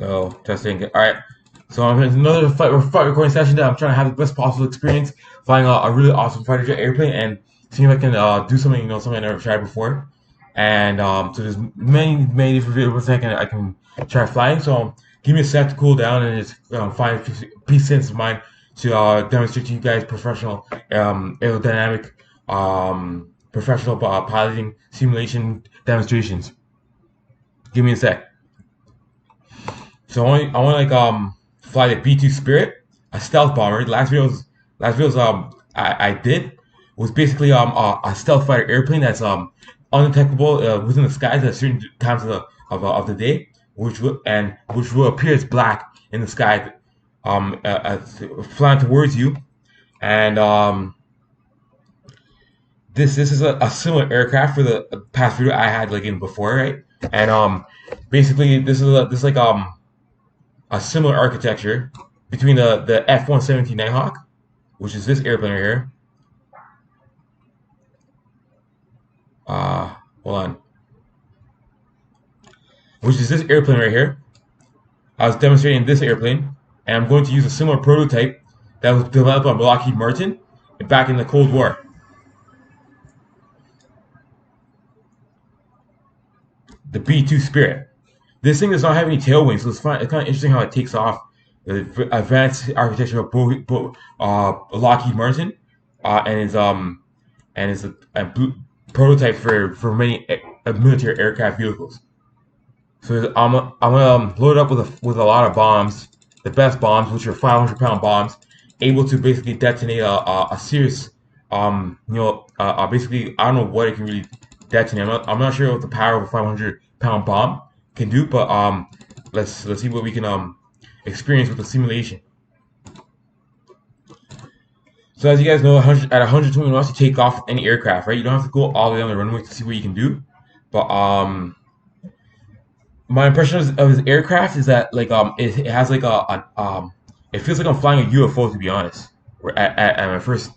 So testing. All right. So I'm in another flight recording session that I'm trying to have the best possible experience flying a really awesome fighter jet airplane and seeing if I can do something something I never tried before. And so there's many different videos I can try flying. So give me a sec to cool down and just find peace sense of mind to demonstrate to you guys professional aerodynamic professional piloting simulation demonstrations. Give me a sec. So I want to fly the B2 Spirit, a stealth bomber. Last videos I did was basically a stealth fighter airplane that's undetectable within the skies at certain times of the day, which will appear as black in the sky, flying towards you. And this is a similar aircraft for the past video I had in before, right? And basically this is a similar architecture between the F-117 Nighthawk, which is this airplane right here. Hold on. Which is this airplane right here. I was demonstrating this airplane, and I'm going to use a similar prototype that was developed by Lockheed Martin back in the Cold War. The B-2 Spirit. This thing does not have any tail wings, so it's kind of interesting how it takes off. The advanced architecture of Lockheed Martin, and is a prototype for many military aircraft vehicles. So I'm gonna load it up with a lot of bombs, the best bombs, which are 500-pound bombs, able to basically detonate a serious basically I don't know what it can really detonate. I'm not sure what the power of a 500-pound bomb can do, but let's see what we can experience with the simulation. So as you guys know, at 120 knots, you take off any aircraft, right? You don't have to go all the way on the runway to see what you can do. But my impression of this aircraft is that it has it feels like I'm flying a UFO, to be honest. At my first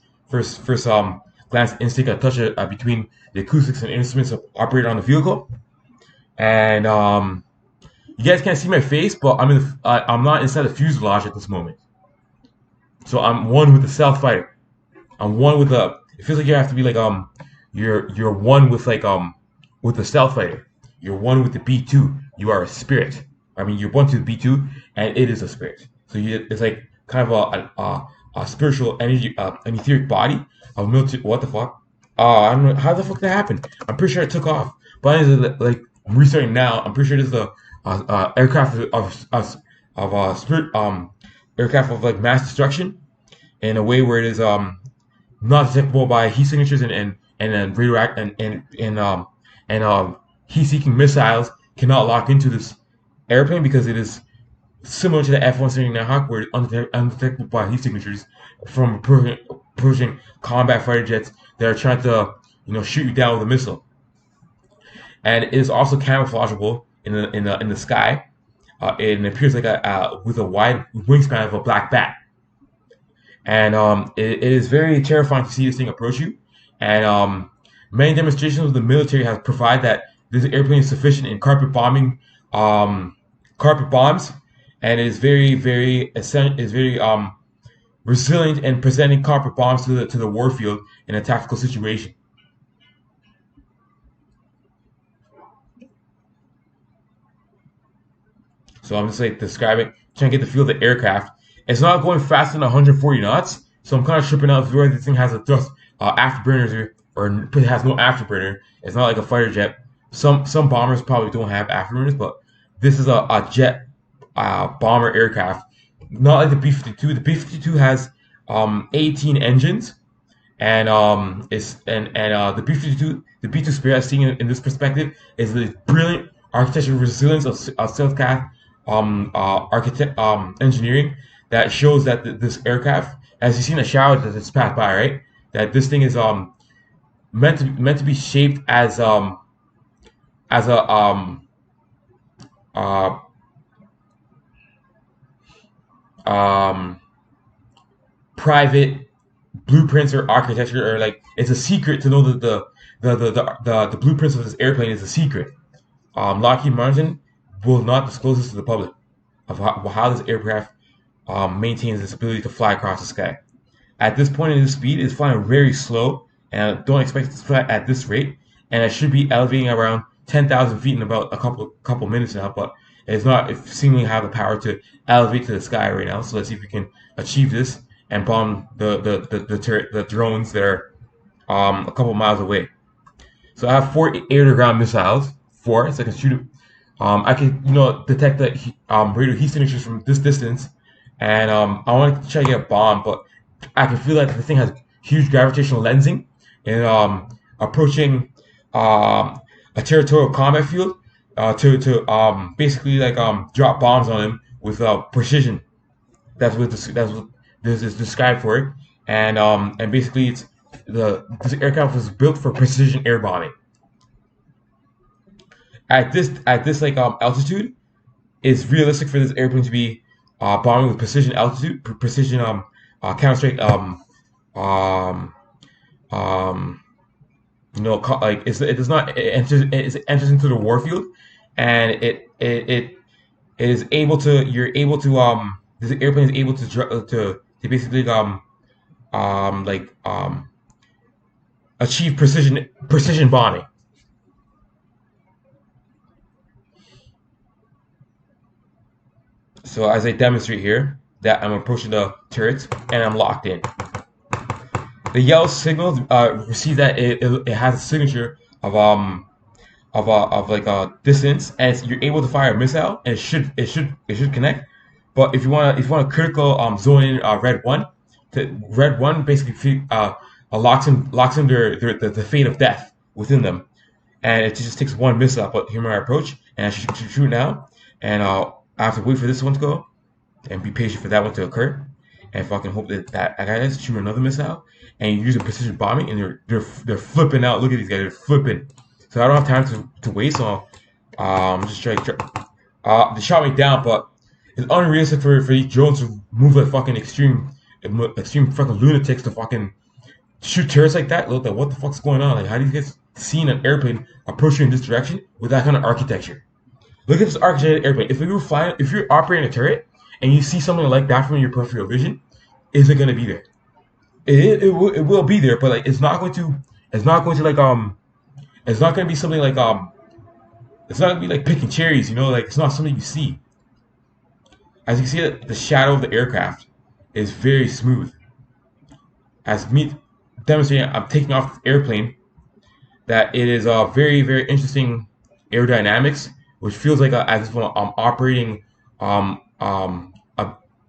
glance instinct, I touch it between the acoustics and instruments operated on the vehicle. And you guys can't see my face, but I'm not inside the fuselage at this moment. So I'm one with the stealth fighter. I'm one with the. It feels like you have to be you're one with with the stealth fighter. You're one with the B2. You are a spirit. I mean, you're one to the B2, and it is a spirit. So it's like kind of a spiritual energy, an etheric body of military. What the fuck? I don't know how the fuck that happened. I'm pretty sure it took off, but I'm restarting now. I'm pretty sure this is the aircraft of spirit aircraft of mass destruction in a way where it is not detectable by heat signatures and radioactive and heat-seeking missiles cannot lock into this airplane because it is similar to the F-117 Nighthawk, where it's undetectable by heat signatures from approaching combat fighter jets that are trying to shoot you down with a missile. And it is also camouflageable in the sky. It appears with a wide wingspan of a black bat. And it is very terrifying to see this thing approach you. And many demonstrations of the military have provided that this airplane is sufficient in carpet bombs, and it is very resilient in presenting carpet bombs to the warfield in a tactical situation. So I'm just describing, trying to get the feel of the aircraft. It's not going faster than 140 knots, so I'm kind of tripping out whether this thing has a thrust afterburners or it has no afterburner. It's not like a fighter jet. Some bombers probably don't have afterburners, but this is a jet bomber aircraft, not like the B-52. The B-52 has 18 engines, and the B-52, the B-2 Spirit, as seen in this perspective, is the brilliant architectural resilience of stealthcraft engineering that shows that this aircraft, as you see in the shower that's passed by, right, that this thing is meant to be shaped as a private blueprints or architecture, or it's a secret to know that the blueprints of this airplane is a secret. Lockheed Martin will not disclose this to the public. of how this aircraft maintains its ability to fly across the sky. At this point in the speed, it's flying very slow, and I don't expect it to fly at this rate. And it should be elevating around 10,000 feet in about a couple minutes now, but it's not seemingly have the power to elevate to the sky right now. So let's see if we can achieve this and bomb the drones that are a couple miles away. So I have 4 air-to-ground missiles, 4, so I can shoot it. I can, detect the radio heat signatures from this distance, and I want to try to get a bomb, but I can feel that the thing has huge gravitational lensing, and approaching a territorial combat field to basically like drop bombs on him with precision. That's what this is described for it, and basically this aircraft was built for precision air bombing. At this like altitude, it's realistic for this airplane to be bombing with precision altitude, precision counter strike like it does not it enters into the war field, and it is able to this airplane is able to basically achieve precision bombing. So as I demonstrate here, that I'm approaching the turrets and I'm locked in. The yellow signal receives that it has a signature of like a distance, and you're able to fire a missile, and it should connect. But if you want to critical zone in red one basically locks in the fate of death within them, and it just takes one missile. But here my approach, and I should shoot now, and I have to wait for this one to go, and be patient for that one to occur, and fucking hope that I guys shoot another missile, and you're using precision bombing, and they're flipping out. Look at these guys, they're flipping. So I don't have time to waste. So I'm just trying to. They shot me down, but it's unrealistic for these drones to move like fucking extreme fucking lunatics to fucking shoot turrets like that. Look, like what the fuck's going on? Like, how do you guys see an airplane approaching in this direction with that kind of architecture? Look at this architected airplane. If you're operating a turret and you see something like that from your peripheral vision, is it gonna be there? It will be there, but like it's not going to it's not going to be something like it's not gonna be like picking cherries, like it's not something you see. As you can see, the shadow of the aircraft is very smooth. As me demonstrating, I'm taking off the airplane, that it is very, very interesting aerodynamics, which feels like as if I'm operating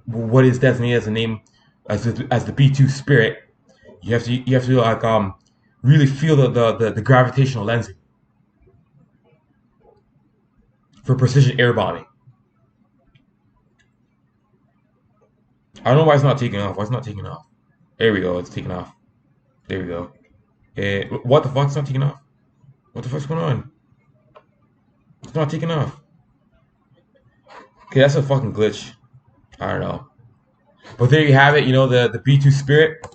what is designated as the name as the B2 Spirit. You have to like really feel the gravitational lensing for precision air bombing. I don't know why it's not taking off. Why it's not taking off? There we go. It's taking off. There we go. What the fuck? It's not taking off. What the fuck's going on? It's not taking off. Okay, that's a fucking glitch. I don't know. But there you have it. The B2 Spirit.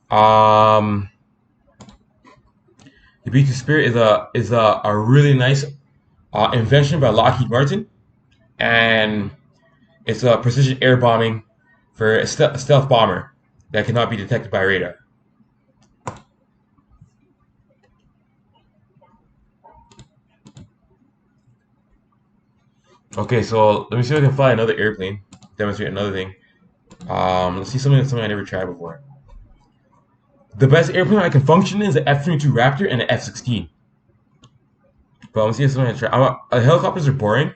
The B2 Spirit is a really nice invention by Lockheed Martin, and it's a precision air bombing for a stealth bomber that cannot be detected by radar. Okay, so let me see if I can fly another airplane. Demonstrate another thing. Let's see something I never tried before. The best airplane I can function in is the F-22 Raptor and the F-16. But let's see something I try. Helicopters are boring.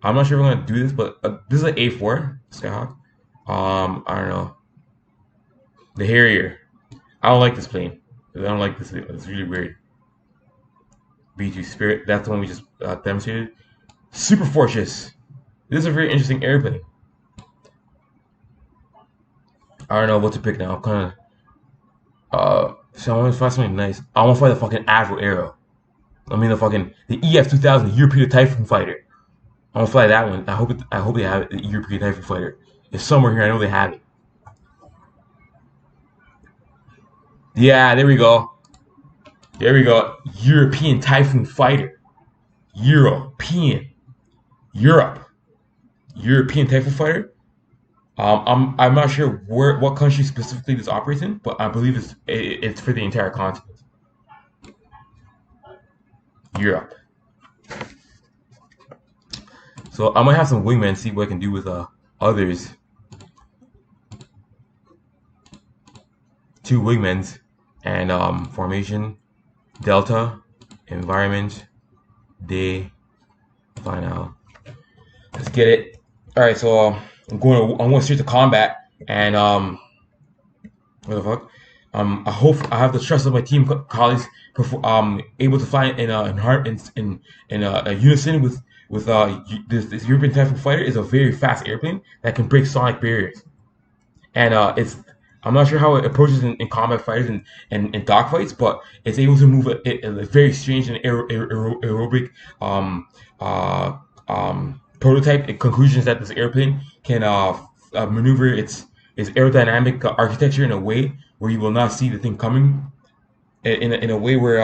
I'm not sure if I'm gonna do this, but this is an A4 Skyhawk. I don't know. The Harrier. I don't like this plane. I don't like this. It's really weird. B2 Spirit. That's the one we just demonstrated. Super Fortress. This is a very interesting airplane. I don't know what to pick now. I'm kind of so I want to find something nice. I want to fly the fucking Avro Arrow. I mean the EF-2000 European Typhoon Fighter. I want to fly that one. I hope they have it. The European Typhoon Fighter. It's somewhere here. I know they have it. Yeah, there we go. There we go. European Typhoon Fighter. Europe. European Typhoon fighter. I'm not sure what country specifically this operates in, but I believe it's for the entire continent, Europe. So I might have some wingmen, see what I can do with others. 2 wingmen, and formation, delta, environment, day, final. Let's get it. All right, so I'm going straight to combat, and what the fuck? I hope I have the trust of my team colleagues, able to find in a unison with this European Typhoon fighter is a very fast airplane that can break sonic barriers, and it's I'm not sure how it approaches in combat fighters and dogfights, but it's able to move a very strange and aerobic prototype. It conclusions that this airplane can maneuver its aerodynamic architecture in a way where you will not see the thing coming, in a way where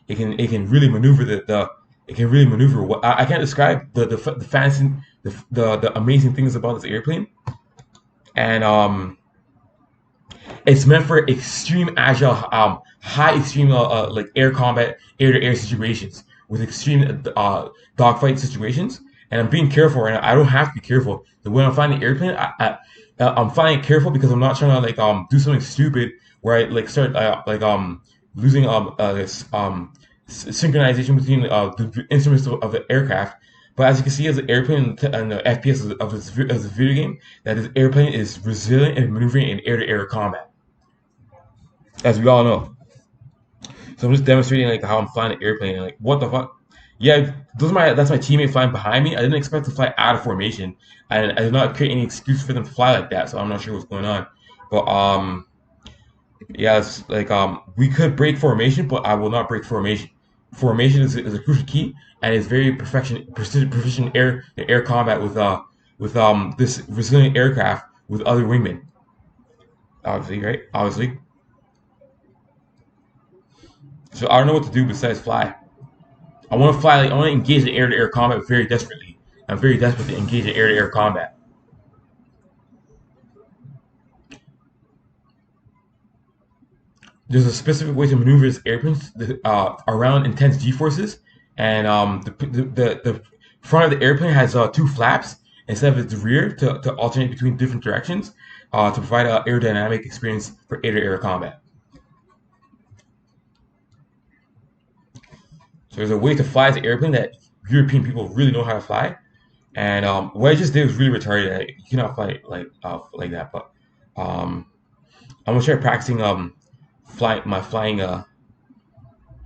it can really maneuver it can really maneuver. What I can't describe the fancy the amazing things about this airplane, and it's meant for extreme agile, high extreme like air combat, air to air situations with extreme dogfight situations. And I'm being careful right now. I don't have to be careful. The way I'm flying the airplane, I'm flying it careful because I'm not trying to like do something stupid where I like start losing this synchronization between the instruments of the aircraft. But as you can see, as the airplane and the FPS of this video game, that this airplane is resilient and maneuvering in air-to-air combat, as we all know. So I'm just demonstrating like how I'm flying the airplane and like what the fuck. Yeah, that's my teammate flying behind me. I didn't expect to fly out of formation, and I did not create any excuse for them to fly like that. So I'm not sure what's going on. But yeah, it's like we could break formation, but I will not break formation. Formation is a crucial key, and it's very precision air combat with this resilient aircraft with other wingmen. Obviously, right? Obviously. So I don't know what to do besides fly. I want to fly. Like, I want to engage in air-to-air combat very desperately. I'm very desperate to engage in air-to-air combat. There's a specific way to maneuver this airplane around intense G-forces, and the front of the airplane has 2 flaps instead of its rear to alternate between different directions to provide an aerodynamic experience for air-to-air combat. So there's a way to fly the airplane that European people really know how to fly, and what I just did was really retarded. You cannot fly it like that, but I'm gonna try practicing my flying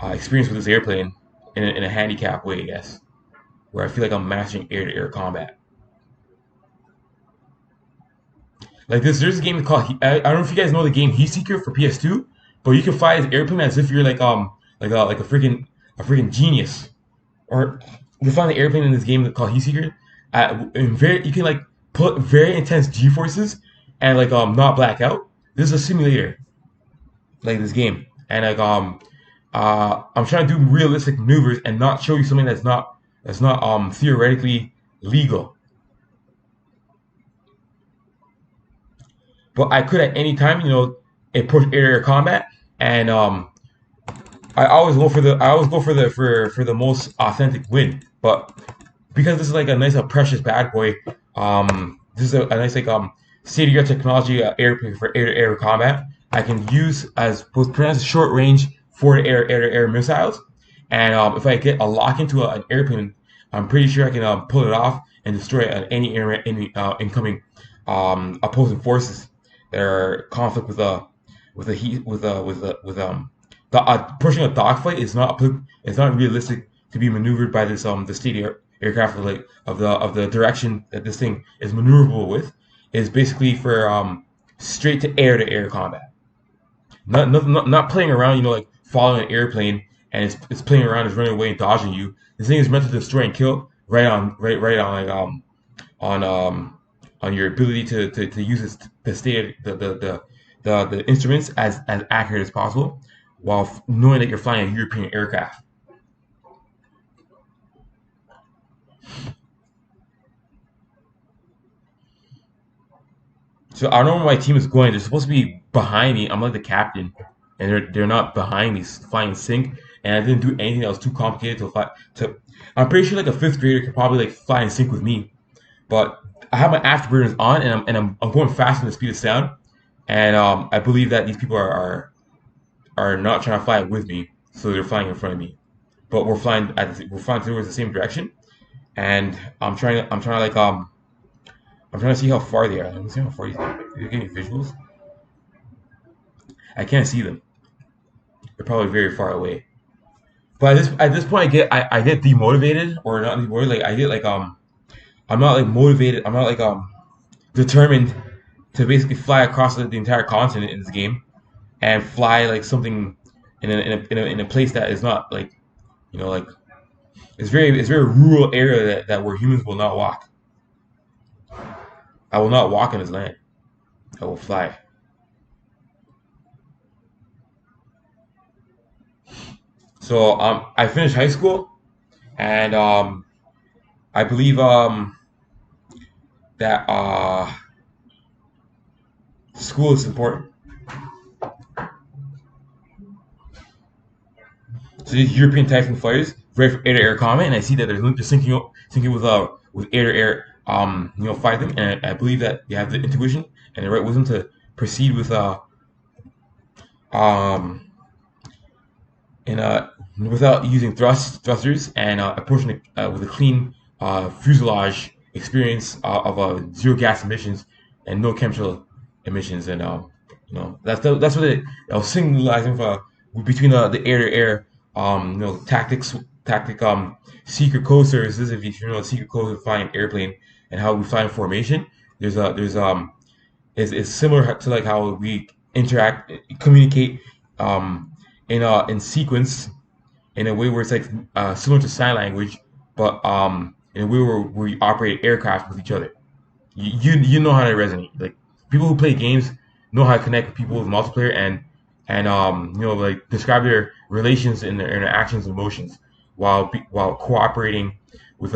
experience with this airplane in a handicap way, I guess, where I feel like I'm mastering air-to-air combat. Like there's a game called I don't know if you guys know the game Heat Seeker for PS2, but you can fly this airplane as if you're like a freaking genius, or you can fly the airplane in this game called Heat Seeker. You can like put very intense G forces and like not black out. This is a simulator, like this game, and like I'm trying to do realistic maneuvers and not show you something that's not theoretically legal. But I could at any time, approach air-to-air combat, and I always go for the most authentic win. But because this is like a nice, precious bad boy, this is a nice like state-of-the-art technology airplane for air-to-air combat. I can use as both pronounced short range for the air missiles, and if I get a lock into an airplane, I'm pretty sure I can pull it off and destroy any incoming opposing forces that are conflict with pushing a dogfight is not realistic to be maneuvered by this the state aircraft of the direction that this thing is maneuverable with is basically for straight to air combat. Not playing around, like following an airplane and it's playing around, it's running away and dodging you. This thing is meant to destroy and kill right on your ability to use the state the instruments as accurate as possible, while knowing that you're flying a European aircraft. So I don't know where my team is going. They're supposed to be behind me. I'm like the captain, and they're not behind me, flying in sync. And I didn't do anything that was too complicated to fly. To I'm pretty sure like a fifth grader could probably like fly in sync with me. But I have my afterburners on, and I'm going faster than the speed of sound. And I believe that these people are not trying to fly with me, so they're flying in front of me. But we're flying towards the same direction, and I'm trying to see how far they are. Let me see how far these are. Are you getting visuals? I can't see them. They're probably very far away. But at this point, I get demotivated, or not demotivated. Like I get like I'm not like motivated. I'm not like determined to basically fly across the entire continent in this game and fly like something in a place that is not like, like it's very rural area that where humans will not walk. I will not walk in this land. I will fly. So I finished high school, and I believe that school is important. So these European Typhoon fighters ready for air-to-air combat, and I see that they're syncing with air-to-air fight them, and I believe that they have the intuition and the right wisdom to proceed with um and without using thrusters, and approaching it with a clean fuselage experience of zero gas emissions and no chemical emissions, and that's what I was symbolizing for between the air to air tactic secret code services. If you know secret code of flying an airplane and how we fly in formation, there's is similar to like how we interact, communicate in sequence in a way where it's like similar to sign language, but in a way where we operate aircraft with each other. You know how to resonate. Like people who play games know how to connect with people with multiplayer, and like describe their relations and their interactions and emotions while cooperating with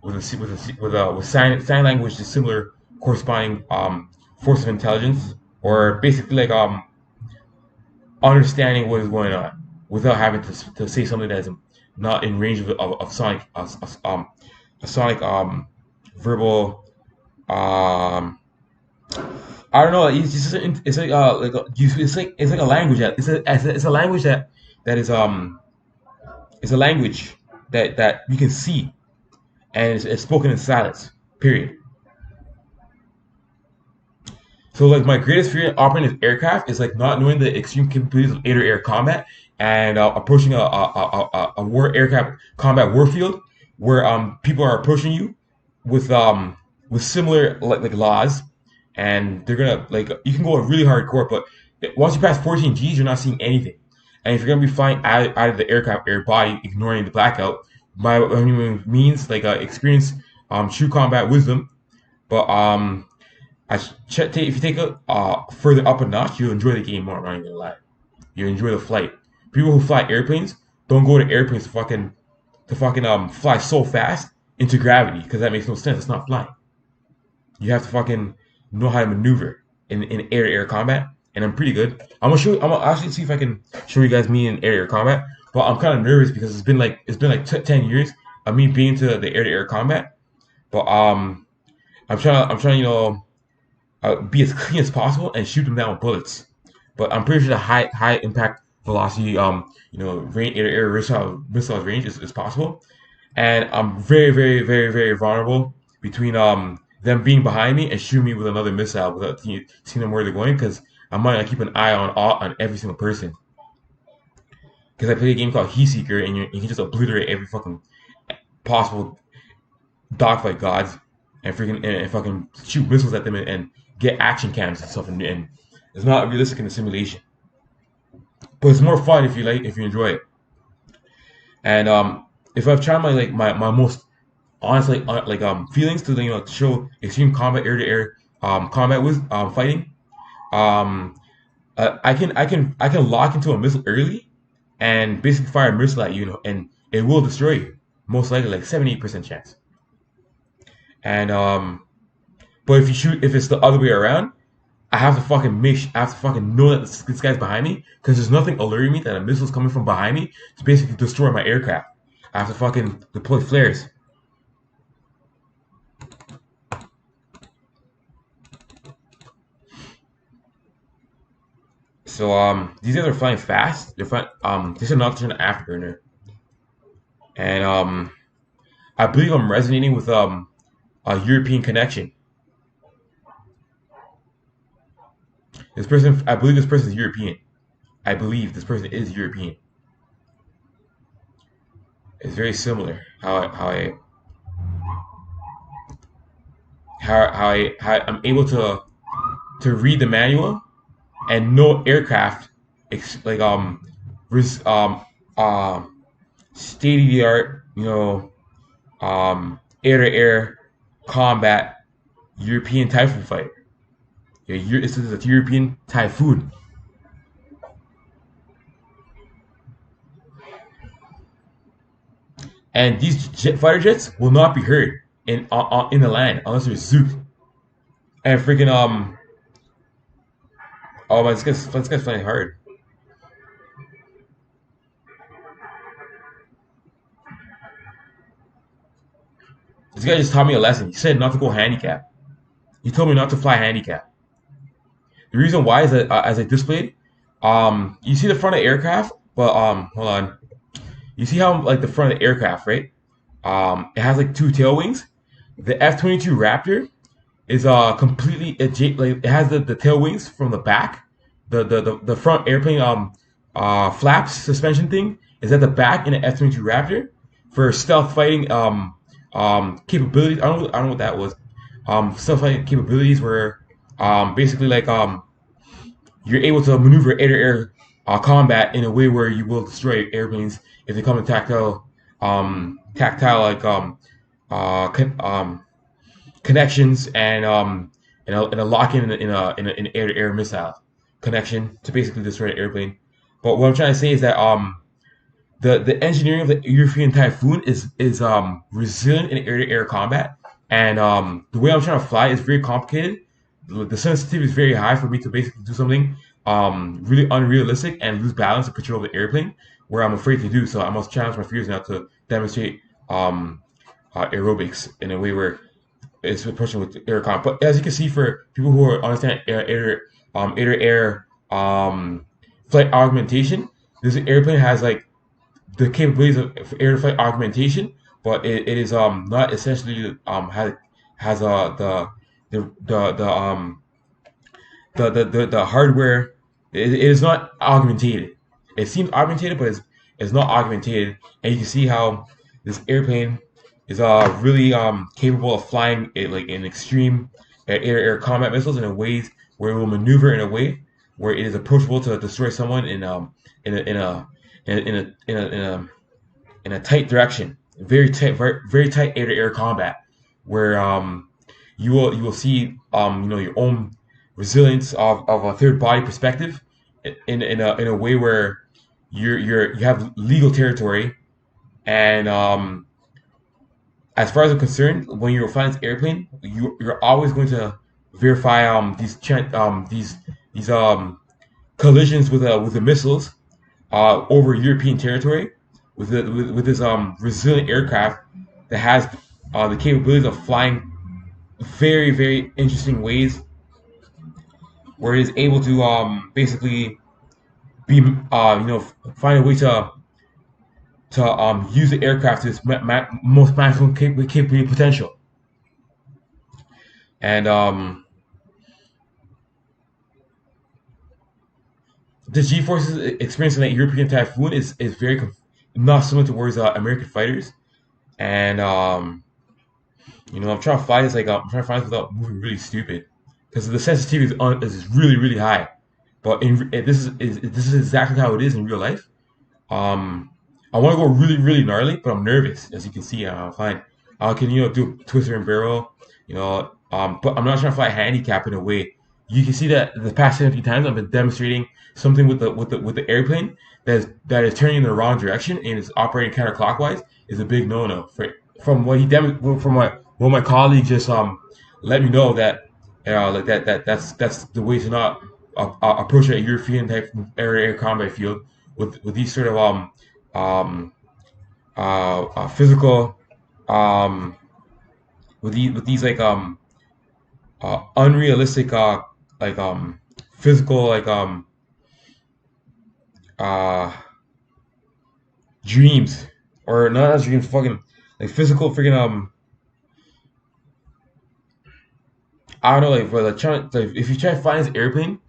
with sign language, is similar corresponding force of intelligence, or basically like understanding what is going on without having to say something that is not in range of sonic a sonic verbal um I don't know. It's just it's it's like a language that it's a language that is it's a language that you can see, and it's spoken in silence. Period. So like my greatest fear in operating this aircraft is like not knowing the extreme capabilities of air-to-air combat, and approaching a war aircraft combat warfield where people are approaching you with similar like laws, and they're gonna like you can go really hardcore, but once you pass 14 Gs, you're not seeing anything, and if you're gonna be flying out of the aircraft air body, ignoring the blackout, by any means like experience true combat wisdom, but if you take it further up a notch, you'll enjoy the game more. I'm not even gonna lie. You enjoy the flight. People who fly airplanes don't go to airplanes to fucking fly so fast into gravity, because that makes no sense. It's not flying. You have to fucking know how to maneuver in air to air combat, and I'm pretty good. I'm gonna actually see if I can show you guys me in air to air combat. But I'm kind of nervous because it's been like 10 years of me being to the air to air combat. But I'm trying be as clean as possible and shoot them down with bullets. But I'm pretty sure the high impact velocity range air to air missile range is possible. And I'm very very very very vulnerable between them being behind me and shooting me with another missile without seeing them where they're going, because I might not keep an eye on every single person. Because I play a game called Heat Seeker, and you can just obliterate every fucking possible dogfight gods, and fucking shoot missiles at them, and get action cams and stuff, and it's not realistic in the simulation. But it's more fun if you enjoy it. And if I've tried my most honest feelings to to show extreme combat air to air combat with fighting, um I can lock into a missile early and basically fire a missile at you, and it will destroy you, most likely like 78% chance. And But if it's the other way around, I have to fucking I have to fucking know that this guy's behind me, because there's nothing alerting me that a missile's coming from behind me to basically destroy my aircraft. I have to fucking deploy flares. So these guys are flying fast. They're flying this is a nocturne afterburner, and I believe I'm resonating with a European connection. This person, I believe this person is European. I believe this person is European. It's very similar how I'm able to read the manual and know aircraft like state of the art, air to air combat European Typhoon fighter. Yeah, this is a European Typhoon. And these fighter jets will not be heard in the land unless they're zooked. And freaking oh my, this guy's flying hard. This guy just taught me a lesson. He said not to go handicap. He told me not to fly handicap. The reason why is that as I displayed, you see the front of the aircraft, but hold on. You see how like the front of the aircraft, right? It has like two tail wings. The F-22 Raptor is completely like it has the tail wings from the back. The front airplane flaps suspension thing is at the back in the F-22 Raptor for stealth fighting capabilities. I don't know what that was. Stealth fighting capabilities where basically like you're able to maneuver air-to-air combat in a way where you will destroy airplanes if they come in tactile like connections and a lock-in in an air-to-air missile connection to basically destroy the airplane. But what I'm trying to say is that the engineering of the European Typhoon is resilient in air-to-air combat, and the way I'm trying to fly is very complicated. The sensitivity is very high for me to basically do something really unrealistic and lose balance and control of the airplane, where I'm afraid to do. So I must challenge my fears now to demonstrate aerobics in a way where it's approaching with air combat. But as you can see, for people who understand air-to-air flight augmentation, this airplane has like the capabilities of air-to-flight augmentation, but it is not essentially has the hardware. It is not augmented. It seems augmented, but it's not augmented. And you can see how this airplane is really capable of flying it like in extreme air combat missiles in ways where it will maneuver in a way where it is approachable to destroy someone in a tight direction, very tight air-to-air combat, where you will see your own resilience of a third body perspective in a way where you have legal territory, and as far as I'm concerned, when you're flying this airplane, you're always going to verify these collisions with the missiles over European territory with this resilient aircraft that has the capabilities of flying very, very interesting ways, where it is able to basically be find a way to use the aircraft to its most maximum capability potential. And the G-forces experiencing that European Typhoon is very not similar towards American fighters. And I'm trying to fly this I'm trying to fly this without moving really stupid, because the sensitivity is really, really high. But this is exactly how it is in real life. I want to go really, really gnarly, but I'm nervous. As you can see, I'm flying. I can do twister and barrel, but I'm not trying to fly handicap in a way. You can see that the past 17 times I've been demonstrating something with the airplane that is turning in the wrong direction and is operating counterclockwise is a big no-no. From what my colleague just let me know that that's the way to not approach a European type air combat field with these sort of um physical um with these like unrealistic like physical like uh dreams, or not as dreams, fucking like physical freaking I don't know, like, but like if you try to fly this airplane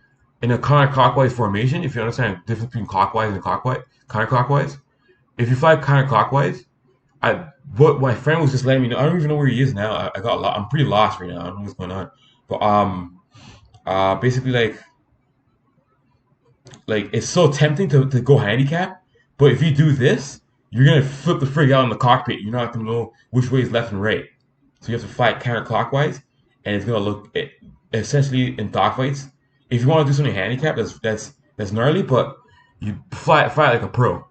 in a counterclockwise formation, if you understand the difference between clockwise and clockwise, counterclockwise, if you fly counterclockwise, I what my friend was just letting me know. I don't even know where he is now. I got I'm pretty lost right now. I don't know what's going on, but basically like it's so tempting to go handicap, but if you do this, you're gonna flip the frig out in the cockpit. You're not gonna know which way is left and right. So you have to fly counterclockwise, and it's gonna look essentially in dogfights. If you want to do something handicap, that's gnarly, but you fly like a pro.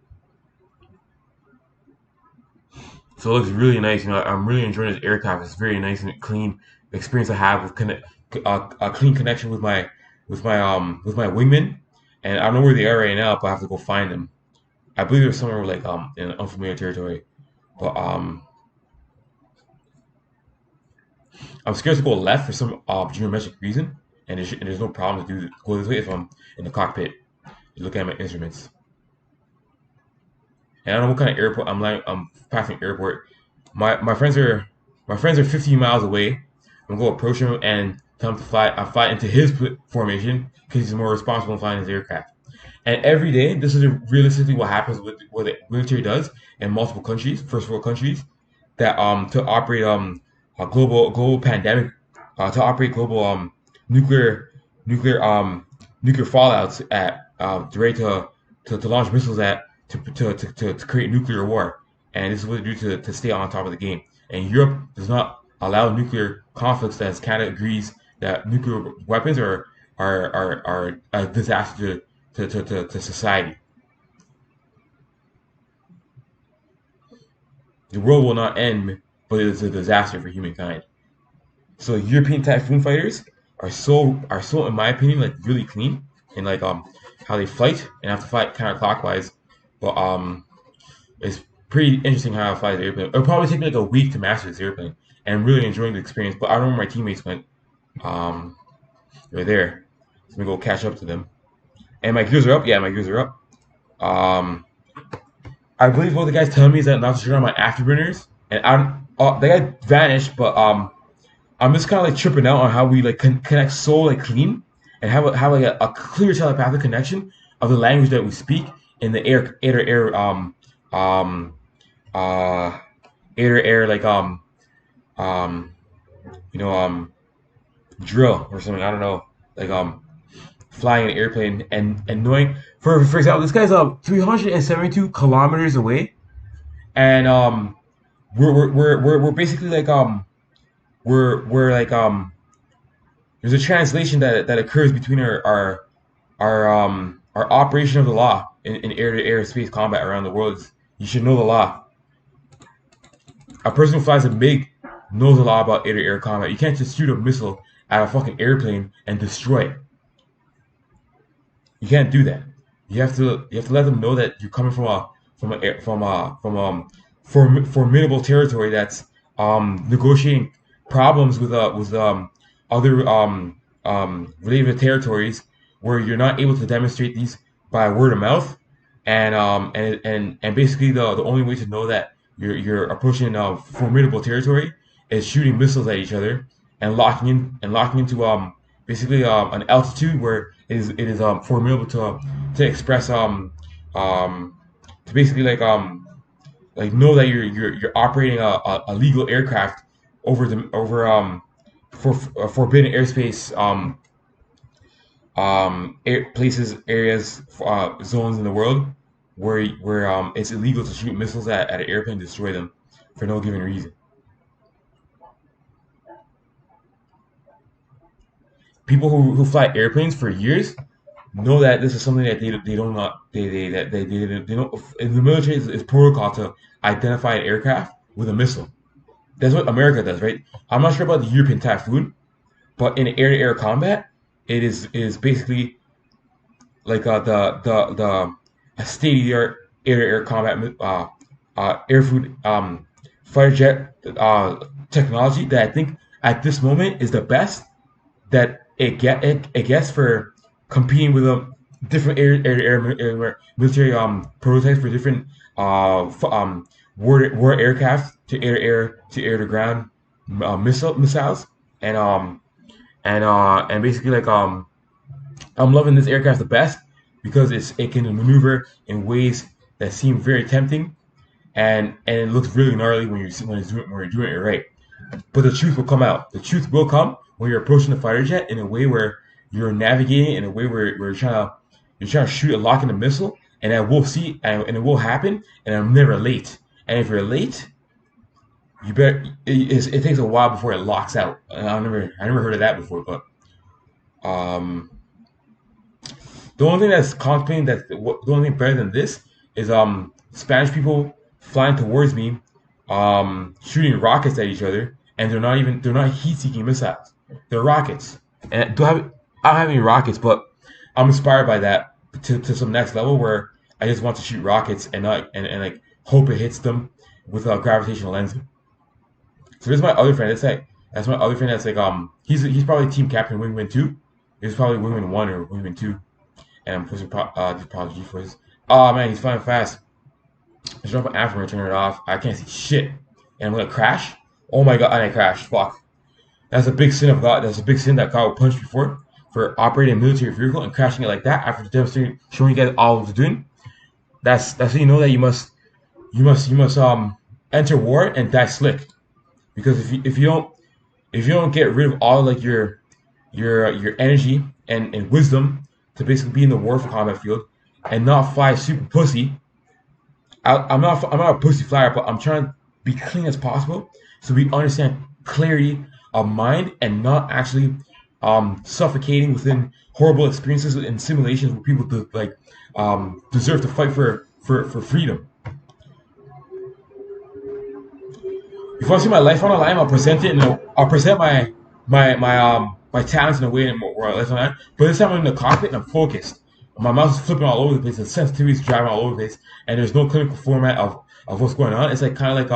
So it looks really nice. You know, I'm really enjoying this aircraft. It's very nice and clean experience I have with a clean connection with my wingman. And I don't know where they are right now, but I have to go find them. I believe they're somewhere like in unfamiliar territory. But I'm scared to go left for some geometric reason, and there's no problem to go this way if I'm in the cockpit looking at my instruments. And I don't know what kind of airport I'm passing airport. My friends are 15 miles away. I'm gonna go approach him and tell him to fly. I fly into his formation because he's more responsible in flying his aircraft. And every day, this is realistically what happens with what the military does in multiple countries, first world countries, that to operate a global pandemic, to operate global nuclear nuclear nuclear fallouts at ready to launch missiles at to create nuclear war. And this is what they do to stay on top of the game. And Europe does not allow nuclear conflicts, as Canada agrees that nuclear weapons are a disaster to society. The world will not end, but it is a disaster for humankind. So European Typhoon fighters are so in my opinion like really clean and like how they fight and have to fight counterclockwise. But it's pretty interesting how I fly the airplane. It'll probably take me like a week to master this airplane, and I'm really enjoying the experience. But I don't know where my teammates went. Um, they're there. So I'm gonna go catch up to them. And my gears are up. Yeah, my gears are up. Um, I believe what the guy's telling me is that not to turn on my afterburners, and the guy vanished. But I'm just kind of like tripping out on how we like connect so like clean and have like a clear telepathic connection of the language that we speak in the um uh air like um you know drill or something. I don't know, like flying an airplane and knowing, for example, this guy's 372 kilometers away, and we're basically like we're like there's a translation that occurs between our operation of the law in air-to-air space combat around the world. You should know the law. A person who flies a MiG knows a lot about air-to-air combat. You can't just shoot a missile at a fucking airplane and destroy it. You can't do that. You have to let them know that you're coming from formidable territory that's negotiating problems with other related territories where you're not able to demonstrate these by word of mouth, and basically the only way to know that you're approaching formidable territory is shooting missiles at each other and locking into basically an altitude where it is formidable to express to basically like know that you're operating a legal aircraft over for forbidden airspace, places, areas, zones in the world where it's illegal to shoot missiles at an airplane and destroy them for no given reason. People who fly airplanes for years know that this is something that they don't not they don't, in the military, it's protocol to identify an aircraft with a missile. That's what America does, right? I'm not sure about the European typhoon, but in air-to-air combat, it is basically like the a state-of-the-art air-to-air combat air food fighter jet technology that I think at this moment is the best that it gets for competing with different air military prototypes for different war aircraft to air to ground missiles and basically like I'm loving this aircraft the best because it can maneuver in ways that seem very tempting and it looks really gnarly when you're doing it right. But the truth will come out. The truth will come when you're approaching the fighter jet in a way where you're navigating in a way where you're trying to shoot a lock in the missile, and I will see and it will happen, and I'm never late. And if you're late, you better. It takes a while before it locks out. And I never heard of that before. But um, the only thing that's complicating the only thing better than this is Spanish people flying towards me, shooting rockets at each other, and they're not heat-seeking missiles. They're rockets. And I don't have any rockets, but I'm inspired by that to some next level where I just want to shoot rockets and not and like hope it hits them with a gravitational lensing. So there's my other friend. That's my other friend. That's like he's probably team captain wingman 2. He's probably wingman 1 or wingman 2. And I'm pushing apology for his. Oh man, he's flying fast. I jump on after and turn it off. I can't see shit, and I'm gonna crash. Oh my god, and I crashed. Fuck. That's a big sin of God. That's a big sin that God will punish me for operating a military vehicle and crashing it like that after demonstrating, showing you guys all of the doing. That's how you know that you must enter war and die slick. Because if you don't get rid of all like your energy and wisdom to basically be in the warfare combat field and not fly super pussy. I'm not a pussy flyer, but I'm trying to be clean as possible so we understand clarity of mind and not actually suffocating within horrible experiences and simulations where people deserve to fight for freedom. If I see my life on the line, I'll present it. I'll present my talents in a way where I live on that. But this time I'm in the cockpit and I'm focused. My mouse is flipping all over the place. The sensitivity is driving all over the place, and there's no clinical format of what's going on. It's like kind of like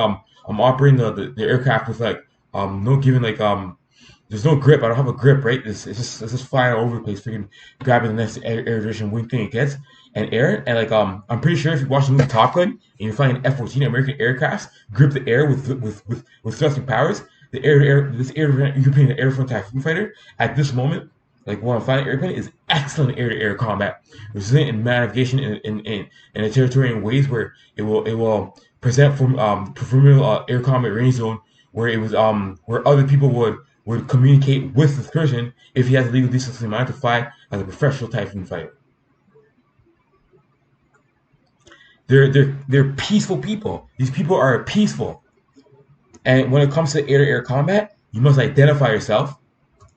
I'm operating the aircraft with like no giving like there's no grip. I don't have a grip, right? It's just flying all over the place, freaking grabbing the next air division wing thing it gets and air. And like I'm pretty sure if you watch the movie Top Gun and you're flying an F-14 American aircraft, grip the air with thrusting powers. This European Air Front Typhoon fighter at this moment, like when I'm flying an airplane, is excellent air-to-air combat, resilient in navigation in a territory in ways where it will present from proverbial air combat range zone where it was where other people would communicate with this person if he has a legal decency in mind to fly as a professional typhoon fighter. They're peaceful people. These people are peaceful. And when it comes to air-to-air combat, you must identify yourself.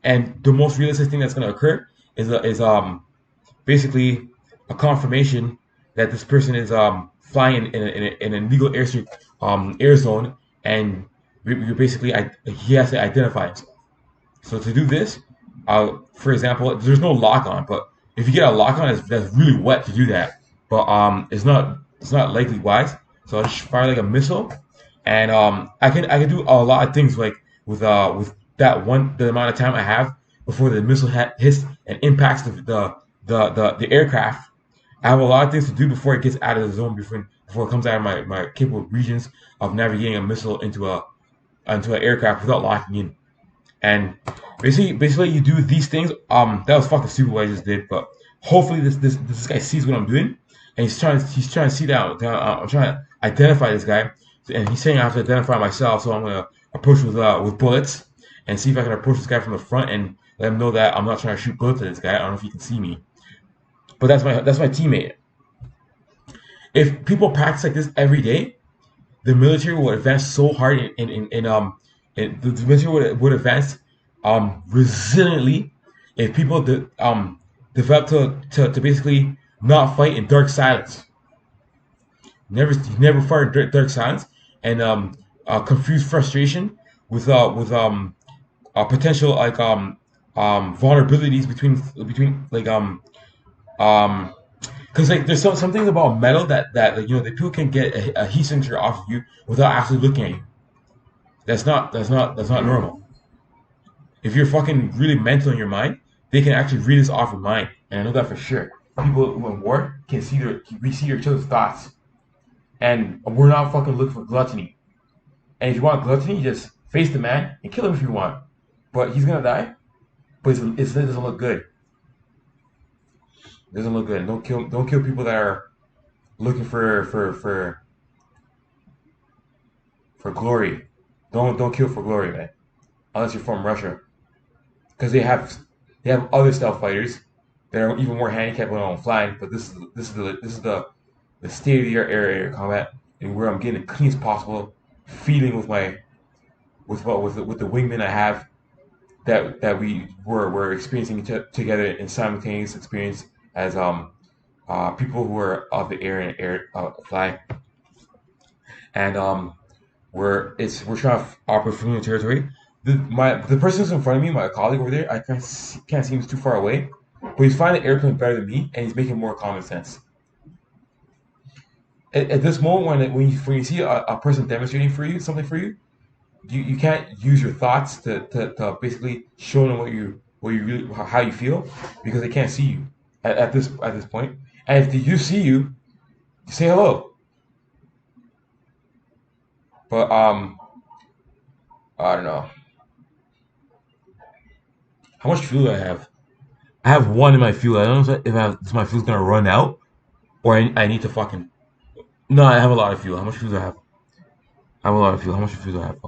And the most realistic thing that's going to occur is basically a confirmation that this person is flying in a legal airstream air zone, and you basically he has to identify himself. So to do this, for example, there's no lock on, but if you get a lock on, that's really wet to do that. But it's not likely wise. So I just fire like a missile. And I can do a lot of things like with the amount of time I have before the missile hits and impacts the aircraft. I have a lot of things to do before it gets out of the zone before it comes out of my capable regions of navigating a missile into an aircraft without locking in. And basically you do these things. That was fucking stupid what I just did, but hopefully this guy sees what I'm doing and he's trying to see that I'm trying to identify this guy. And he's saying I have to identify myself, so I'm gonna approach with bullets and see if I can approach this guy from the front and let him know that I'm not trying to shoot bullets at this guy. I don't know if he can see me, but that's my teammate. If people practice like this every day, the military will advance so hard the military would advance resiliently if people develop to basically not fight in dark silence. Never fire in dark silence. And confused frustration with potential vulnerabilities between um because like there's some things about metal that like, the people can get a heat signature off of you without actually looking at you. That's not normal. If you're fucking really mental in your mind, they can actually read this off your mind, and I know that for sure. People who in war can see each other's thoughts, and we're not fucking looking for gluttony. And if you want gluttony, just face the man and kill him if you want. But he's gonna die. But it doesn't look good. It doesn't look good. Don't kill people that are looking for glory. Don't kill for glory, man. Unless you're from Russia, because they have other stealth fighters that are even more handicapped when I'm flying. But this is the state of the art air combat, and where I'm getting the cleanest possible feeling with my with the wingman I have, that we were experiencing together in simultaneous experience as people who are of the air and air fly, and we're trying to operate familiar territory. The person who's in front of me, my colleague over there, I can't see him, he's too far away, but he's flying the airplane better than me, and he's making more common sense. At this moment, when you see a person demonstrating for you something for you, you can't use your thoughts to basically show them what you really how you feel, because they can't see you at this point. And if they do see you, say hello. But I don't know how much fuel do I have. I have one in my fuel. I don't know if my fuel's gonna run out, or I need to fucking. No, I have a lot of fuel. How much fuel do I have? I have a lot of fuel. How much fuel do I have?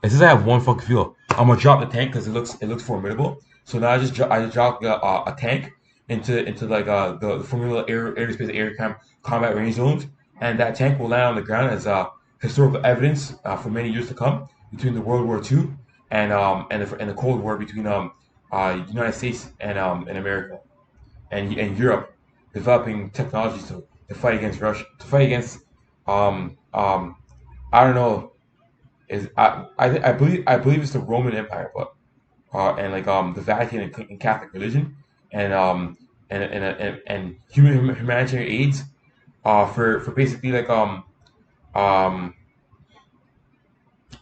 It says I have one fucking fuel. I'm gonna drop the tank because it looks formidable. So now I just dropped a tank into like the formula airspace combat range zones, and that tank will land on the ground as historical evidence for many years to come between the World War II and the Cold War between United States and America and Europe, developing technologies to fight against Russia, to fight against I don't know, is I believe it's the Roman Empire, but and like the Vatican and Catholic religion, and humanitarian aids for basically like um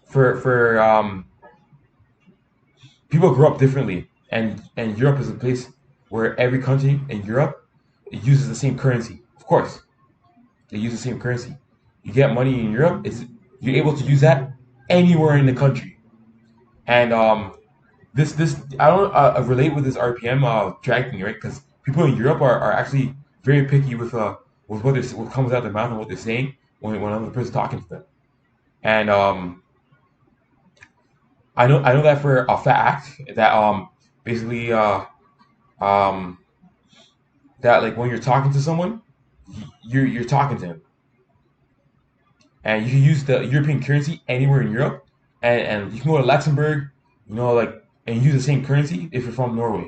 for people grow up differently, and Europe is a place where every country in Europe uses the same currency. Of course, they use the same currency. You get money in Europe, you're able to use that anywhere in the country. And this I don't relate with this RPM tracking, right? Because people in Europe are actually very picky with what comes out of their mouth and what they're saying when another person's talking to them. And I know that for a fact that basically um that like when you're talking to someone, you're talking to him, and you can use the European currency anywhere in Europe, and you can go to Luxembourg, like, and use the same currency if you're from Norway.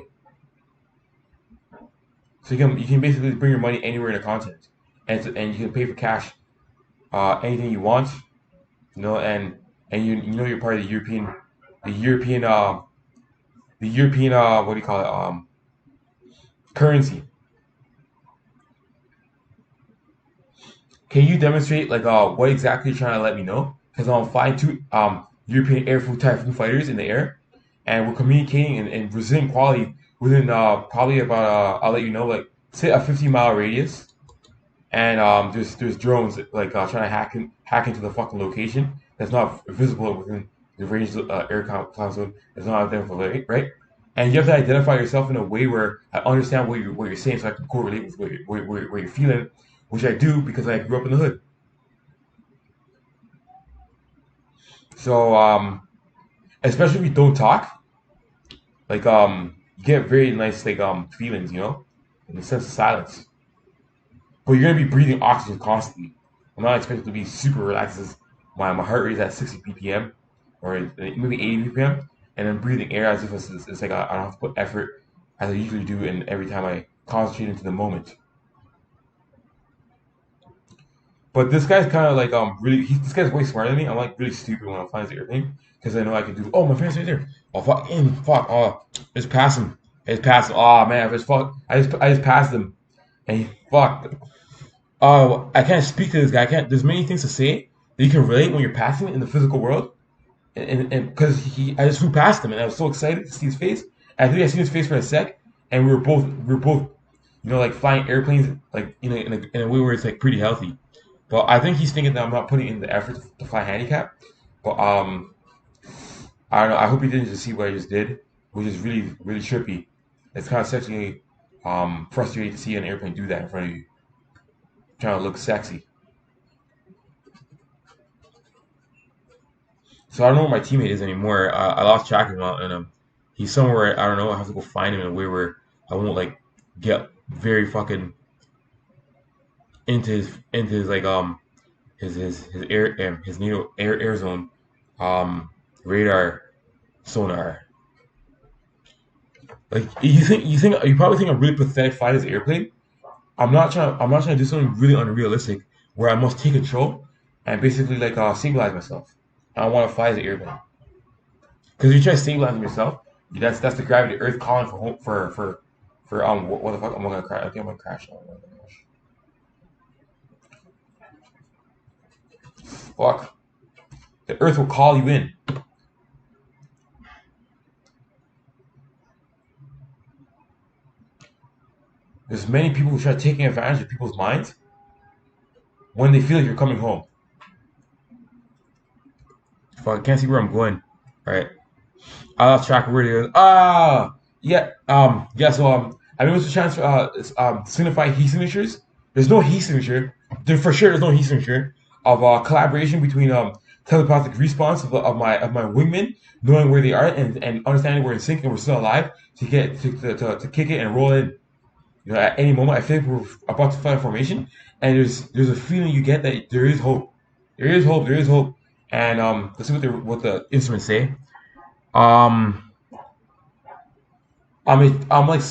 So you can basically bring your money anywhere in the continent, and you can pay for cash anything you want, and you're part of the European what do you call it, currency. Can you demonstrate like what exactly you're trying to let me know? Because I'm flying two European Air Force Typhoon fighters in the air, and we're communicating in resilient quality within probably about I'll let you know, like, say a 50-mile radius, and there's drones like trying to hack into the fucking location that's not visible within the range air comm zone that's not identifiable, right? And you have to identify yourself in a way where I understand what you're saying, so I can correlate with what you're feeling, which I do because I grew up in the hood. So especially if you don't talk, like you get very nice like feelings, in the sense of silence. But you're gonna be breathing oxygen constantly. I'm not expected to be super relaxed as my heart rate is at 60 ppm or maybe 80 ppm, and then breathing air as if it's like I don't have to put effort as I usually do, and every time I concentrate into the moment. But this guy's kind of like really. This guy's way smarter than me. I'm like really stupid when I'm flying this airplane because I know I can do. Oh, my friend's right there. Oh fuck! Fuck! Oh, just pass him. Just pass him. Oh man, I just fuck. I just passed him, and he fuck. Oh, I can't speak to this guy. I can't. There's many things to say that you can relate when you're passing in the physical world, and because I just flew past him, and I was so excited to see his face. I think I seen his face for a sec, and we were both, like flying airplanes, like in a way where it's like pretty healthy. But I think he's thinking that I'm not putting in the effort to fly handicap. But I don't know. I hope he didn't just see what I just did, which is really really trippy. It's kind of sexually frustrating to see an airplane do that in front of you, trying to look sexy. So I don't know where my teammate is anymore. I lost track of him, and he's somewhere I don't know. I have to go find him in a way where I won't like get very fucking into his like his air his NATO air zone um radar sonar. Like you probably think I'm really pathetic flying this airplane. I'm not trying to do something really unrealistic where I must take control and basically like stabilize myself. I don't want to fly as an airplane because you try stabilizing yourself. That's the gravity of the Earth calling for home for what the fuck am I gonna crash? I think I'm gonna crash. Fuck, the Earth will call you in. There's many people who try taking advantage of people's minds when they feel like you're coming home. Fuck, I can't see where I'm going. All right. I lost track of where it is. Yeah, yeah. So, I mean, what's the chance for signify heat signatures? There's no heat signature. For sure, there's no heat signature of collaboration between telepathic response of my wingmen, knowing where they are and understanding we're in sync and we're still alive to get to kick it and roll in. At any moment, I think we're about to find a formation, and there's a feeling you get that there is hope. There is hope. There is hope. And let's see what the instruments say. Um, I'm like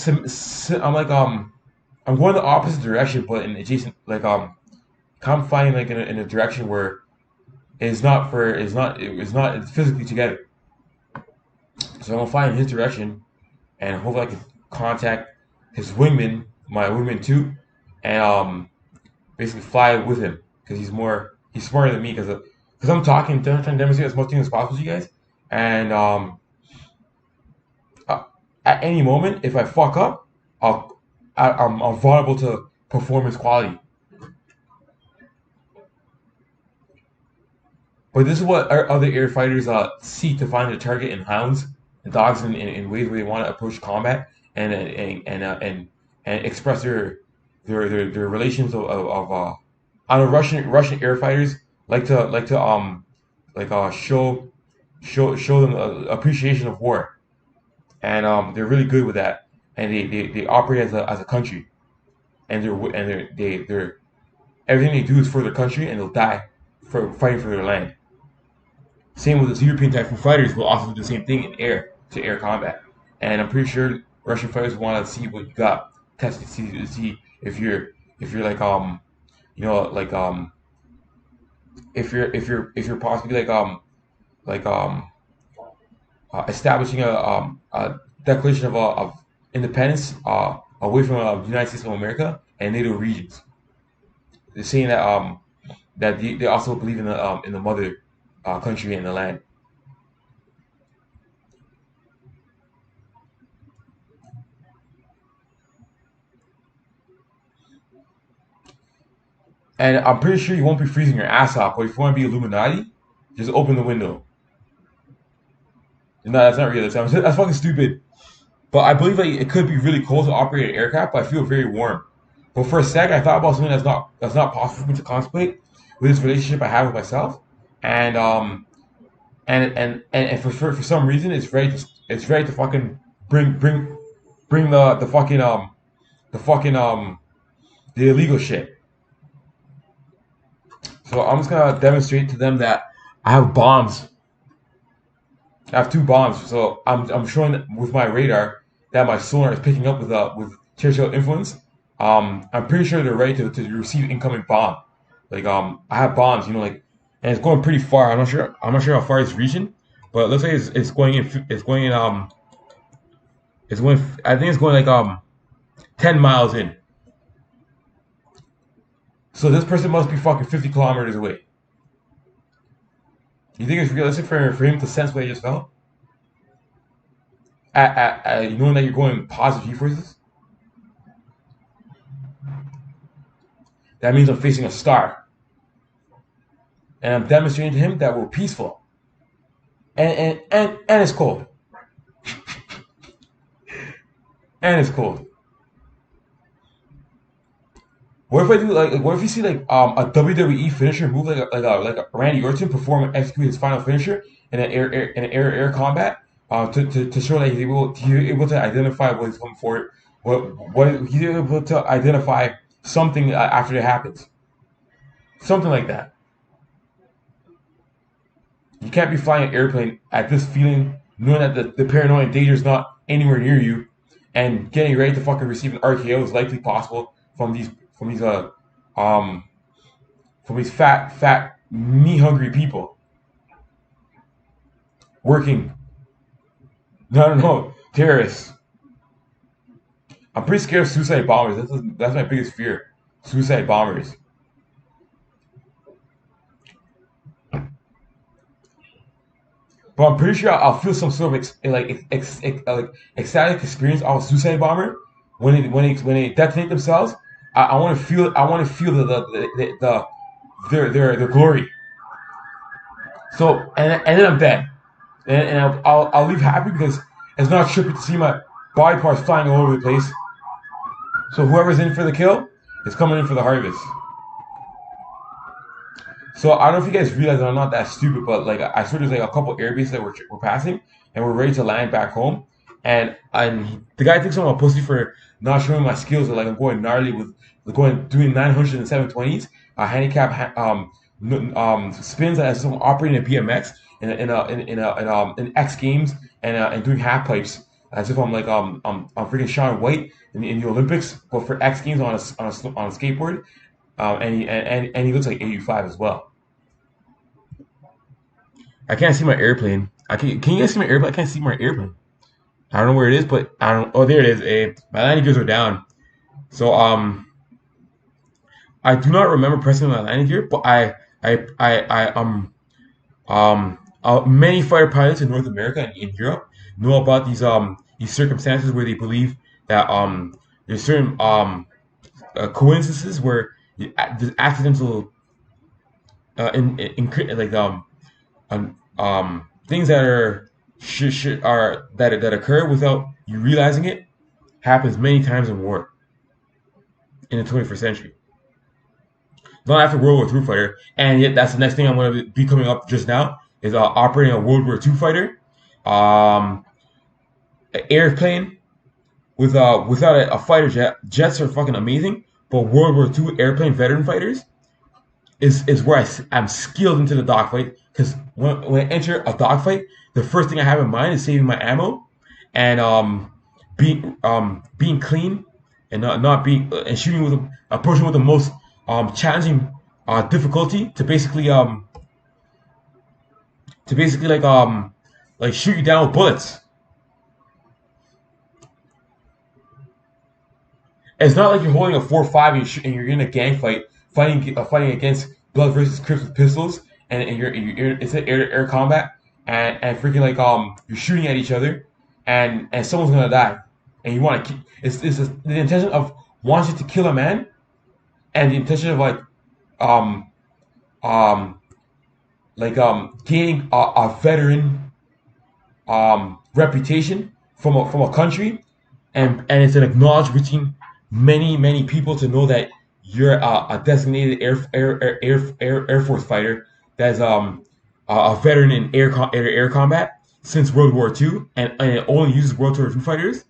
I'm going the opposite direction, but in adjacent like kind of flying like in a direction where it's not physically together. So I'm gonna fly in his direction, and hopefully I can contact his wingman, my wingman too, and basically fly with him because he's smarter than me because I'm trying to demonstrate as much things as possible to you guys, and at any moment if I fuck up, I'm vulnerable to performance quality. But this is what our other air fighters seek to find their target in hounds and dogs in ways where they want to approach combat and express their relations I know Russian air fighters like to show them appreciation of war, and they're really good with that, and they operate as a country, and they're everything they do is for their country, and they'll die for fighting for their land. Same with the European Typhoon fighters will also do the same thing in air to air combat, and I'm pretty sure Russian fighters want to see what you got, test to see if you're like like if you're possibly like establishing a declaration of independence away from the United States of America and NATO regions. They're saying that they also believe in the mother country and the land. And I'm pretty sure you won't be freezing your ass off. But if you want to be Illuminati, just open the window. No, that's not real. That's fucking stupid. But I believe that it could be really cool to operate an aircraft, but I feel very warm. But for a sec, I thought about something that's not possible for me to contemplate with this relationship I have with myself, and for some reason, it's ready to fucking bring the fucking the illegal shit. So I'm just gonna demonstrate to them that I have bombs. I have two bombs. So I'm showing with my radar that my sonar is picking up with territorial influence. I'm pretty sure they're ready to receive incoming bomb. I have bombs, and it's going pretty far. I'm not sure how far it's reaching, but it looks like it's going in. It's going in. It's going. I think it's going like 10 miles in. So this person must be fucking 50 kilometers away. You think it's realistic for him to sense what he just felt? Knowing that you're going positive G forces? That means I'm facing a star. And I'm demonstrating to him that we're peaceful. And it's cold. And it's cold. What if I do what if you see a WWE finisher move like a Randy Orton perform and execute his final finisher in an air combat to show that he's able to identify what he's coming for, what he's able to identify something after it happens, something like that. You can't be flying an airplane at this feeling, knowing that the paranoia danger is not anywhere near you, and getting ready to fucking receive an RKO is likely possible from these um from these fat me hungry people working. No, terrorists. I'm pretty scared of suicide bombers. That's my biggest fear. Suicide bombers. But I'm pretty sure I'll feel some sort of like ecstatic experience of a suicide bomber when they detonate themselves. I want to feel their glory. So and then I'm dead, and I'll leave happy because it's not trippy to see my body parts flying all over the place. So whoever's in for the kill is coming in for the harvest. So I don't know if you guys realize that I'm not that stupid, but like I swear there's like a couple air bases that we're passing, and we're ready to land back home. And the guy thinks I'm a pussy for not showing my skills. Like I'm going gnarly with doing 900 and 720s, handicap spins as I'm operating a BMX in X Games and doing half pipes as if I'm freaking Shaun White in the Olympics, but for X Games on a skateboard. And he looks like 85 as well. I can't see my airplane. Can you guys see my airplane? I can't see my airplane. I don't know where it is, but I don't. Oh, there it is. My landing gears are down. So I do not remember pressing my landing gear, but many fighter pilots in North America and in Europe know about these circumstances where they believe that there's certain coincidences where there's accidental things that that occur without you realizing it happens many times in war in the 21st century. Not after World War II fighter, and yet that's the next thing I'm going to be coming up just now is operating a World War II fighter, an airplane without a fighter jet. Jets are fucking amazing, but World War II airplane veteran fighters is where I'm skilled into the dogfight. Because when I enter a dogfight, the first thing I have in mind is saving my ammo and being clean and not being and shooting with approaching with the most challenging difficulty to basically like shoot you down with bullets. It's not like you're holding a 4.5 and you're in a gang fight fighting against Blood versus Crips with pistols and you're it's an air combat and freaking you're shooting at each other and someone's gonna die and you want to it's the intention of wanting to kill a man and the intention of gaining a veteran reputation from a country and it's an acknowledged between many people to know that you're a designated Air Force fighter that's a veteran in air combat since World War II and it only uses World War II fighters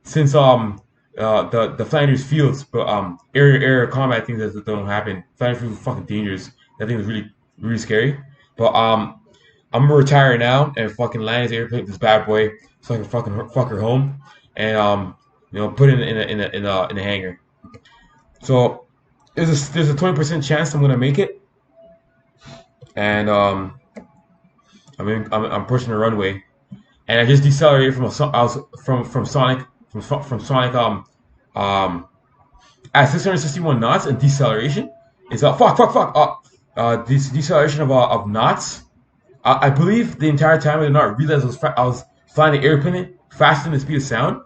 since the Flanders Fields, but air combat things that don't happen. Flanders Fields is fucking dangerous. That thing was really scary. But I'm gonna retire now and fucking land his airplane, this bad boy, so I can fucking fuck her home and put it in a hangar. So there's a 20% chance I'm gonna make it, and I'm pushing the runway, and I just decelerated from I was from Sonic from Sonic at 661 knots, and deceleration is this deceleration of knots. I believe the entire time I did not realize I was flying the airplane faster than the speed of sound.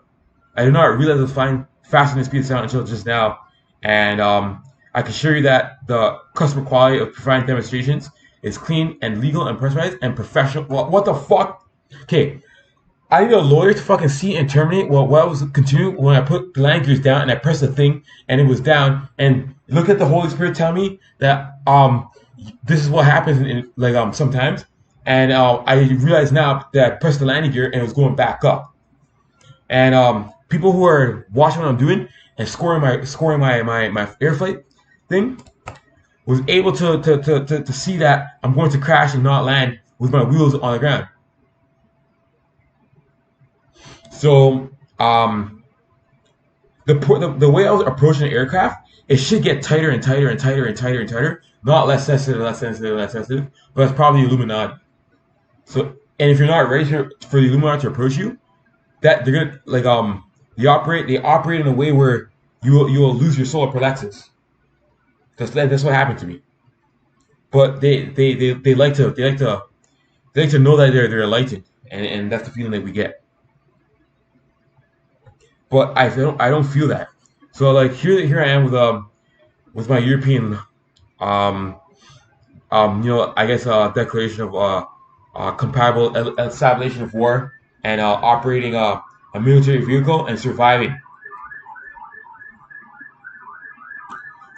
I did not realize I was flying faster than the speed of sound until just now, and I can assure you that the customer quality of providing demonstrations is clean and legal and personalized and professional. What the fuck? Okay, I need a lawyer to fucking see and terminate what I was continuing when I put the landing gears down and I pressed the thing and it was down, and look at the Holy Spirit tell me that this is what happens in sometimes, and I realize now that I pressed the landing gear and it was going back up, and people who are watching what I'm doing and scoring my air flight thing was able to see that I'm going to crash and not land with my wheels on the ground. So the way I was approaching the aircraft, it should get tighter and tighter and tighter and tighter and tighter, not less sensitive, less sensitive, less sensitive. But that's probably Illuminati. So, and if you're not ready for the Illuminati to approach you, that they're gonna they operate in a way where you will lose your solar plexus. That's what happened to me. But they like to know that they're enlightened, and that's the feeling that we get. But I don't feel that. So like here I am with my European I guess declaration of compatible establishment of war, and operating a military vehicle and surviving.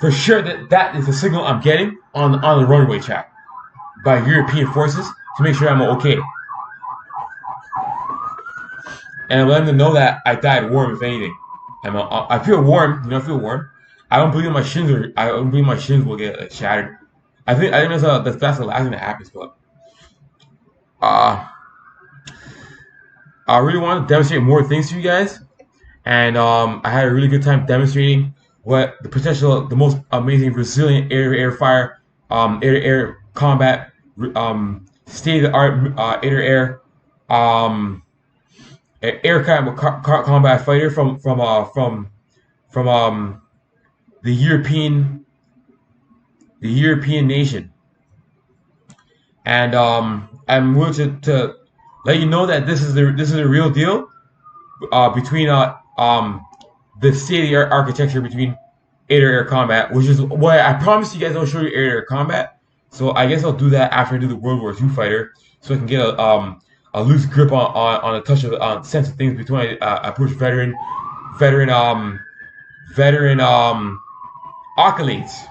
For sure that is the signal I'm getting on the runway track by European forces to make sure I'm okay. And I'm letting them know that I died warm, if anything. I feel warm, I feel warm. I don't believe my shins will get shattered. I think that's the last thing that happens. But I really want to demonstrate more things to you guys, and I had a really good time demonstrating what the most amazing, resilient air fire, air combat, state of the art air air combat fighter from the European nation, and I'm willing to let you know that this is the real deal between the state of the art architecture between air combat, which is what I promised you guys. I'll show you air combat. So I guess I'll do that after I do the World War II fighter, so I can get a loose grip on a touch of sense of things between approach veteran accolades.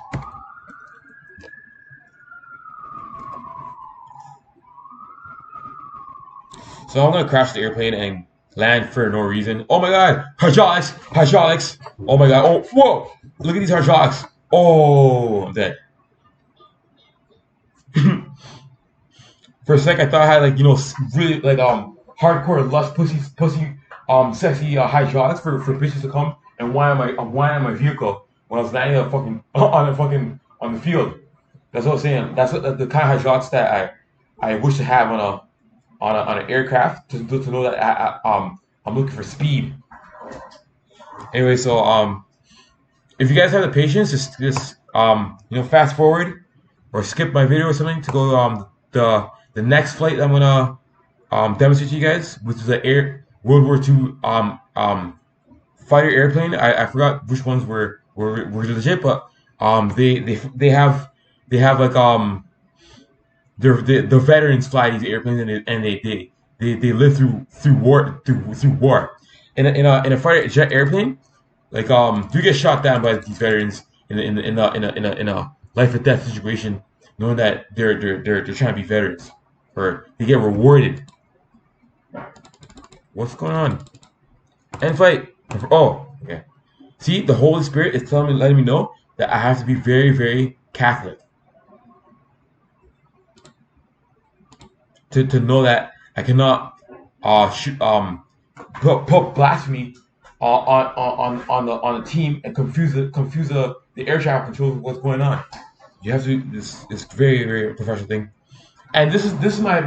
So I'm gonna crash the airplane and land for no reason. Oh my god, hydraulics! Oh my god! Oh, whoa! Look at these hydraulics! Oh, I'm dead. For a sec, I thought I had really hardcore lust pussy sexy hydraulics for bitches to come and whine on my vehicle when I was landing on the field. That's what I'm saying. That's what the kind of hydraulics that I wish to have on an aircraft to know that I'm looking for speed. Anyway, so if you guys have the patience, just fast forward or skip my video or something to go the next flight that I'm gonna demonstrate to you guys, which is the World War II fighter airplane. I forgot which ones were legit, but they have the veterans fly these airplanes, and they live through war. In a fighter jet airplane, you get shot down by these veterans in a life or death situation, knowing that they're trying to be veterans, or they get rewarded. What's going on? End fight. Oh, okay. See, the Holy Spirit is letting me know that I have to be very, very Catholic to know that I cannot put blasphemy on the team and confuse the air traffic controls what's going on. You have to this very very professional thing. And this is my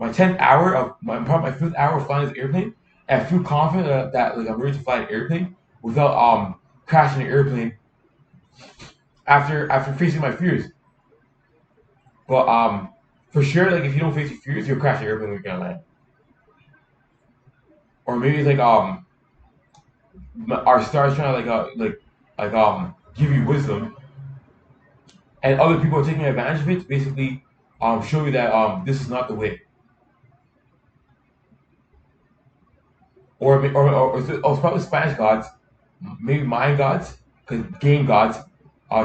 10th hour of probably my 5th hour of flying this airplane. And I feel confident that like I'm ready to fly an airplane without crashing an airplane after facing my fears. But for sure, like if you don't face your fears, you'll crash the airplane when you're gonna land. Or maybe it's like our stars trying to give you wisdom, and other people are taking advantage of it to basically show you that this is not the way. Or it's probably Spanish gods, maybe Mayan gods, game gods,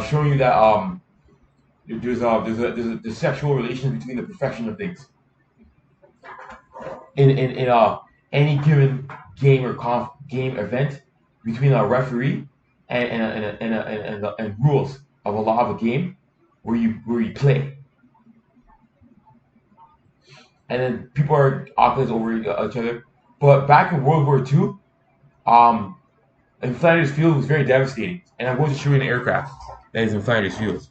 showing you that there's sexual relation between the perfection of things in any given game or game event between a referee and rules of a law of a game where you play, and then people are opposites over each other. But back in World War II, in Flanders Field was very devastating, and I'm going to show you an aircraft that is in Flanders Field.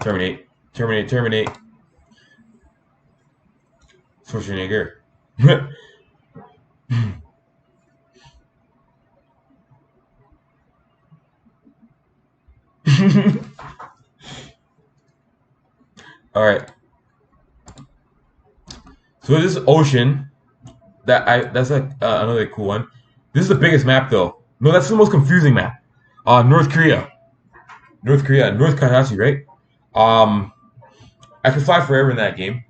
Terminate, terminate, terminate. Schwarzenegger. All right. So this is ocean. That's like another cool one. This is the biggest map though. No, that's the most confusing map. North Korea. North Karachi, right? I could fly forever in that game,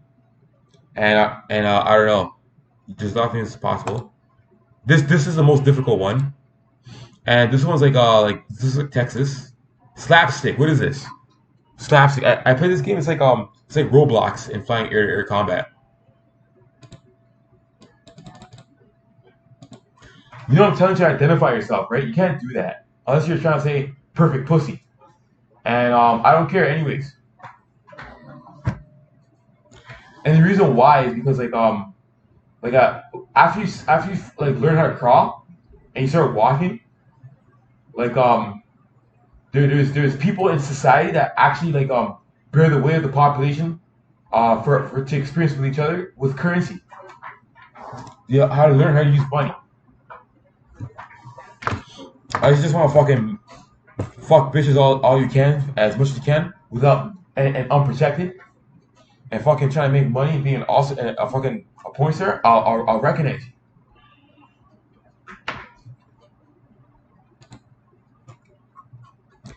and I don't know. There's nothing that's possible. This is the most difficult one, and this one's this is like Texas. Slapstick. What is this? Slapstick. I play this game. It's like Roblox in flying air to air combat. You know, I'm telling you to identify yourself, right? You can't do that unless you're trying to say perfect pussy, and I don't care anyways. And the reason why is because after you like learn how to crawl and you start walking, there's people in society that actually bear the weight of the population for to experience with each other with currency. Yeah, how to learn how to use money. I just want to fucking fuck bitches all you can, as much as you can, without and unprotected, and fucking trying to make money and being also a fucking a porn star. I'll recognize you.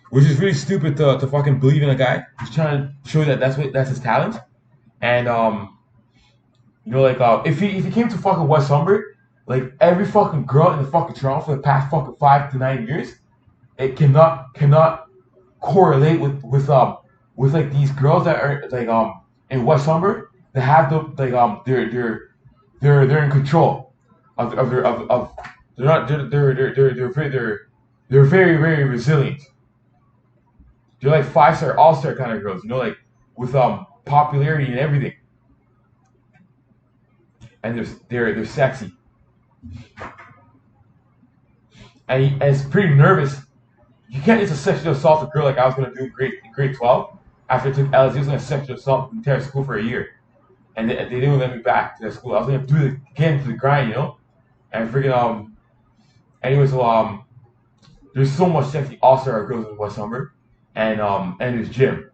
Which is really stupid to fucking believe in a guy who's trying to show that that's his talent. And if he came to fucking West Humber, like every fucking girl in the fucking Toronto for the past fucking 5 to 9 years, it cannot correlate with like these girls that are in West Humber that have they're in control of they're not they're very very resilient. They're like 5-star, all-star kind of girls, with popularity and everything, and they're sexy, and it's pretty nervous. You can't just sexually assault a girl like I was gonna do in grade 12. After I took LSD, I was gonna sexually assault the entire school for a year, and they didn't let me back to that school. I was gonna do it again to the grind, and freaking Anyways, so there's so much sexy all-star girls in West Humber. And there's gym.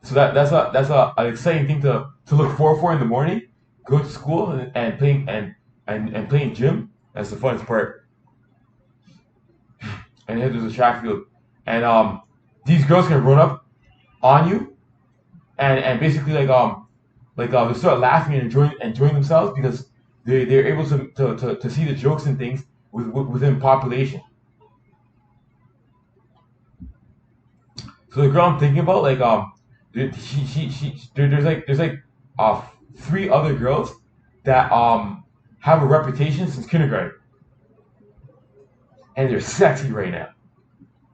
So that's an exciting thing to look forward for in the morning. Go to school and playing gym. That's the funnest part. And then there's a track field, and these girls can run up on you, and basically they start laughing and enjoying themselves because they're able to see the jokes and things within population. So the girl I'm thinking about, there's 3 other girls that have a reputation since kindergarten, and they're sexy right now.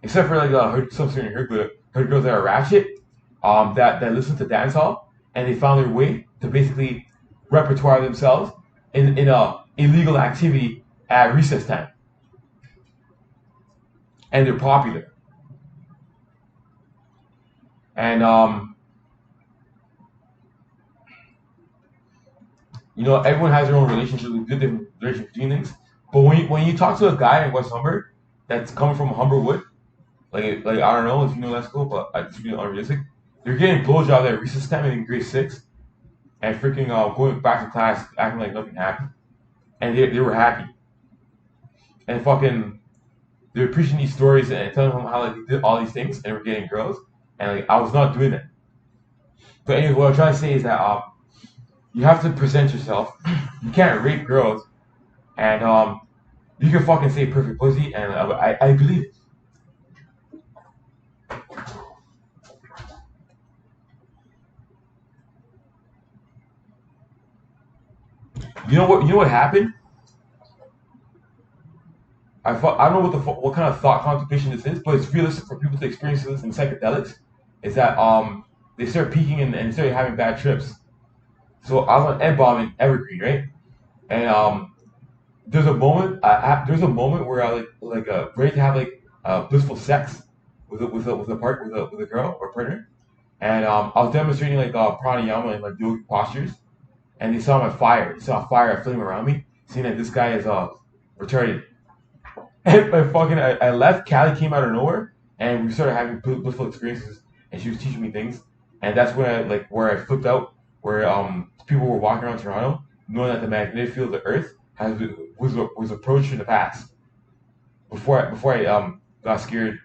Except for some certain her girls that are ratchet, that listen to dancehall, and they found their way to basically repertoire themselves in a illegal activity at recess time, and they're popular. And everyone has their own relationship with good different relationship between things. But when you talk to a guy in West Humber that's coming from Humberwood, like I don't know if you know that school, but it's really unrealistic. They're getting blowjobs at recess time in grade six, and freaking going back to class acting like nothing happened, and they were happy, and fucking they were preaching these stories and telling them how like they did all these things and were getting girls, and like I was not doing that. But anyway, what I'm trying to say is that you have to present yourself. You can't rape girls, and you can fucking say perfect pussy, and I believe it. You know what? You know what happened? I don't know what kind of thought contemplation this is, but it's realistic for people to experience this in psychedelics. Is that they start peaking and start having bad trips. So I was on Ed Bomb in Evergreen, right? And there's a moment where I ready to have like blissful sex with a girl or partner, and I was demonstrating like pranayama and like yogic postures, and they saw my fire. They saw fire flame around me, seeing that this guy is retarded. And I left. Callie came out of nowhere, and we started having blissful experiences, and she was teaching me things, and that's when where I flipped out, where people were walking around Toronto, knowing that the magnetic field of the Earth was approached in the past before I got scared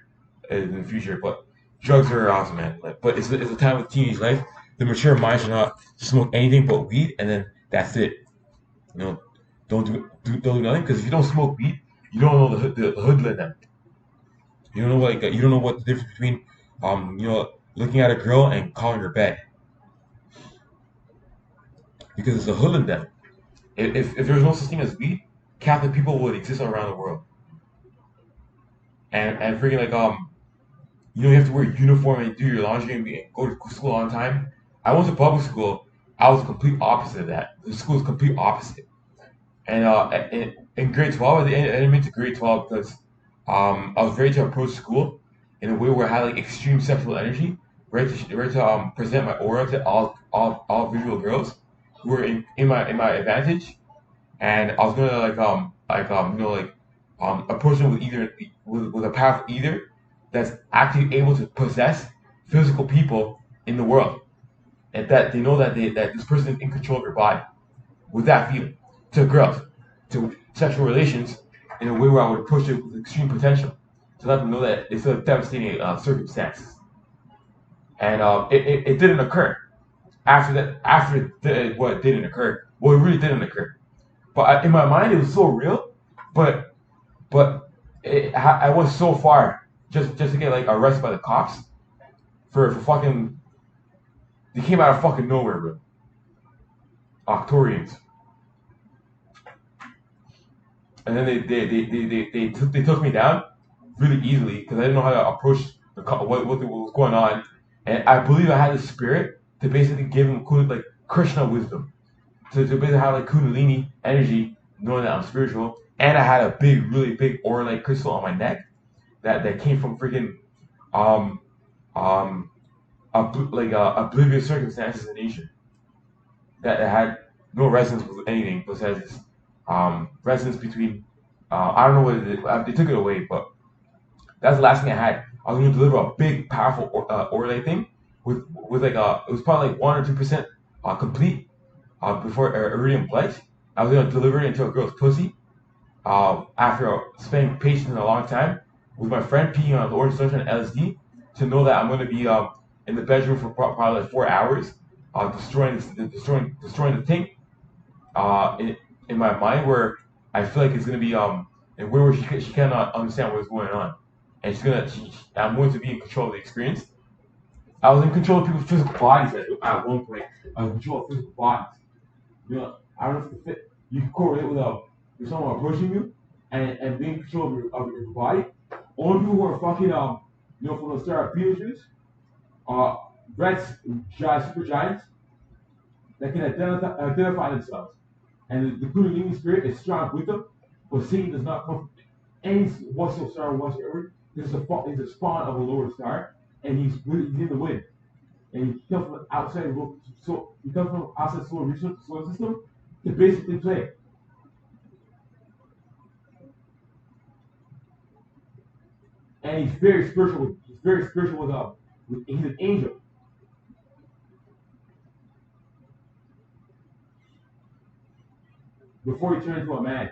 in the future. But drugs are awesome, man. Like, but it's a time of teenage life. The mature mind should not smoke anything but weed, and then that's it. You know, don't do nothing, because if you don't smoke weed, you don't know the hoodlum them. You don't know what the difference between looking at a girl and calling her bed, because it's a hoodlum them. If there was no such thing as weed, Catholic people would exist around the world. And freaking you have to wear a uniform and do your laundry and go to school on time. I went to public school. I was the complete opposite of that. The school was complete opposite. And in grade 12, I didn't make to grade 12 because I was ready to approach school in a way where I had like extreme sexual energy, ready to present my aura to all visual girls who were in my advantage, and I was gonna approach them with with a powerful either that's actually able to possess physical people in the world, and that they know that this person is in control of their body with that feeling to girls, to sexual relations in a way where I would approach it with extreme potential to let them know that it's a devastating circumstance. And it didn't occur after that. What didn't occur? Well, it really didn't occur. But in my mind, it was so real. But I went so far just to get like arrested by the cops for fucking. They came out of fucking nowhere, bro. Octorians. And then they took me down really easily because I didn't know how to approach what was going on, and I believe I had the spirit to basically give him like Krishna wisdom, to basically have like Kundalini energy, knowing that I'm spiritual, and I had a really big aura like crystal on my neck that came from freaking um um oblivious circumstances in nature that had no resonance with anything besides this resonance between I don't know what it is. They took it away, but that's the last thing I had. I was going to deliver a big, powerful orlay thing with like it was probably like 1 or 2% complete before iridium blight. I was going to deliver it into a girl's pussy after spending patience a long time with my friend peeing on the orange sunshine LSD to know that I'm going to be in the bedroom for probably like 4 hours, destroying the thing in my mind, where I feel like it's gonna be and where she cannot understand what's going on, and I'm going to be in control of the experience. I was in control of people's physical bodies at one point. I was in control of physical bodies. I don't know if it fit. You can correlate with someone approaching you and being in control of your body. Only people who are fucking from the start of Beetlejuice, Reds, super giants that can identify themselves, and the Kundalini spirit is strong with them. But Satan does not come from any whatsoever star whatsoever. He's a spawn of a lower star, and he's in the wind. And he comes from outside, so he comes from outside solar system to basically play. And he's very spiritual. He's an angel. Before he turns into a man.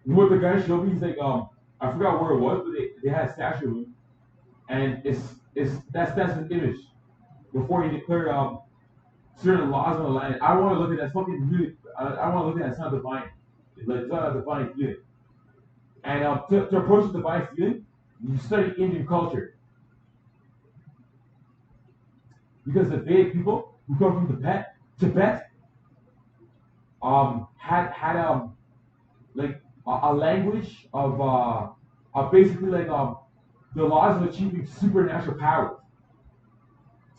You know what the guy showed me? He's like, I forgot where it was, but they had a statue of him, and that's his image. Before he declared certain laws on the land, I want to look at that fucking really. I want to look at that. It's not divine. It's not a divine feeling. And to approach the divine feeling, you study Indian culture, because the Vedic people who come from Tibet, had like a language of basically like the laws of achieving supernatural powers.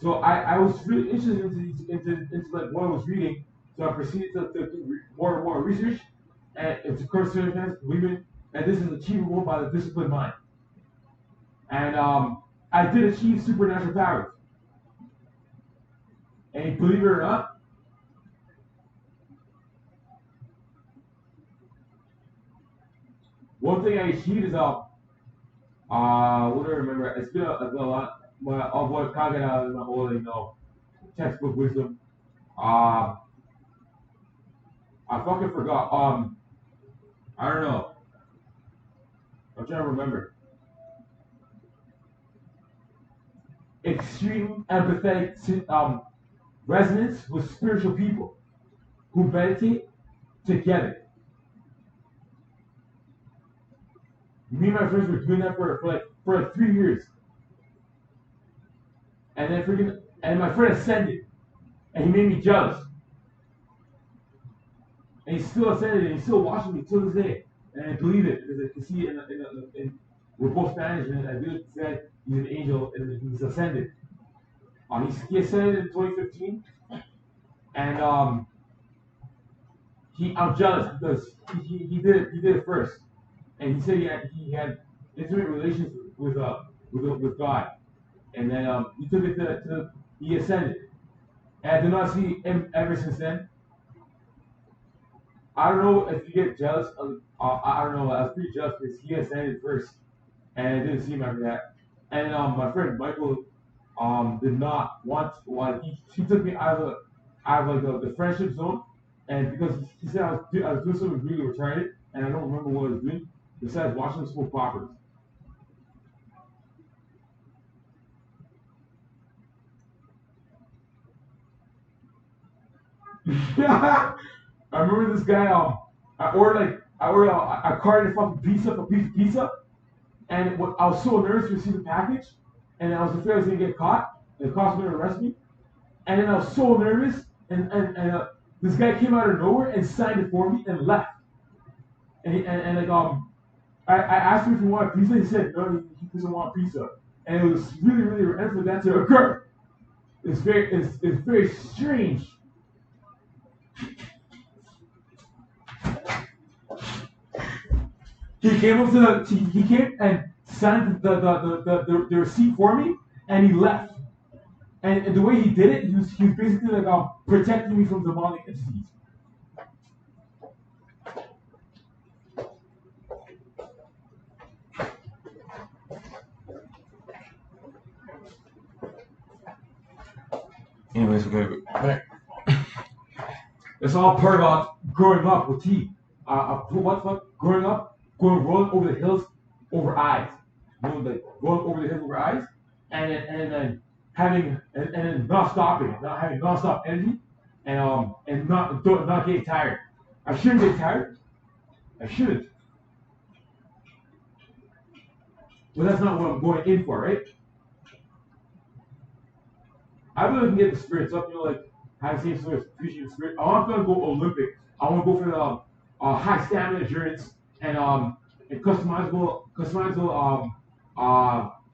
So I was really interested into like what I was reading, so I proceeded to do more and more research, and it's of course certain believing that this is achievable by the disciplined mind. And I did achieve supernatural powers, and believe it or not, one thing I achieved is what do I remember? It's been a lot of what Kagana in my whole textbook wisdom. I fucking forgot. I don't know. I'm trying to remember. Extreme empathetic resonance with spiritual people who meditate together. Me and my friends were doing that for like 3 years. And then my friend ascended, and he made me jealous. And he's still ascended, and he's still watching me till this day. And I believe it because I can see it in we're both Spanish, and I really said he's an angel and he's ascended. He ascended in 2015, and I'm jealous because he did it first, and he said he had intimate relations with God, and then he took it he ascended, and I did not see him ever since then. I don't know if you get jealous. I don't know. I was pretty jealous because he ascended first, and I didn't see him after that. And my friend Michael did not want. Well, he took me out of like the friendship zone, and because he said I was doing something really retarded, and I don't remember what I was doing besides watching him smoke poppers. I remember this guy. I ordered a carton of fucking pizza, a piece of pizza, and I was so nervous to receive the package, and I was afraid I was gonna get caught. The cops were gonna arrest me, and then I was so nervous, and this guy came out of nowhere and signed it for me and left. And I asked him if he wanted pizza. He said no, he doesn't want pizza, and it was really rare for that to occur. It's very strange. He came and signed the receipt for me, and he left. And the way he did it, he was basically like protecting me from demonic entities. Anyways, okay. It's all part about growing up with T. Growing up, rolling over the hills over eyes, going over the hills over eyes, and then not stopping, not having non-stop energy, and not getting tired. I shouldn't get tired. I shouldn't. But that's not what I'm going in for, right? I really can get the spirits up, like have the same sort of appreciating spirit. I'm gonna go Olympic. I want to go for the high stamina endurance and customizable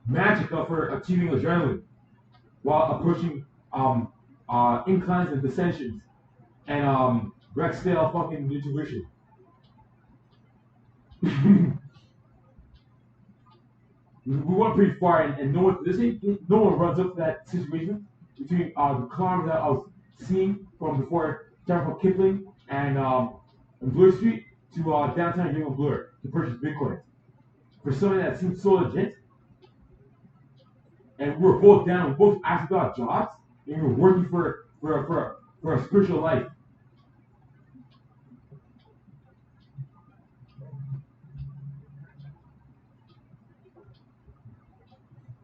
magic for achieving adrenaline while approaching inclines and descensions. and Rexdale fucking intuition. We went pretty far, and no one, no one runs up to that situation between the kilometers that I was seeing from before, starting from Kipling and Bloor Street to downtown Young Bloor to purchase Bitcoin for something that seemed so legit. And we were both down, we both actually got jobs, and we were working for a spiritual life.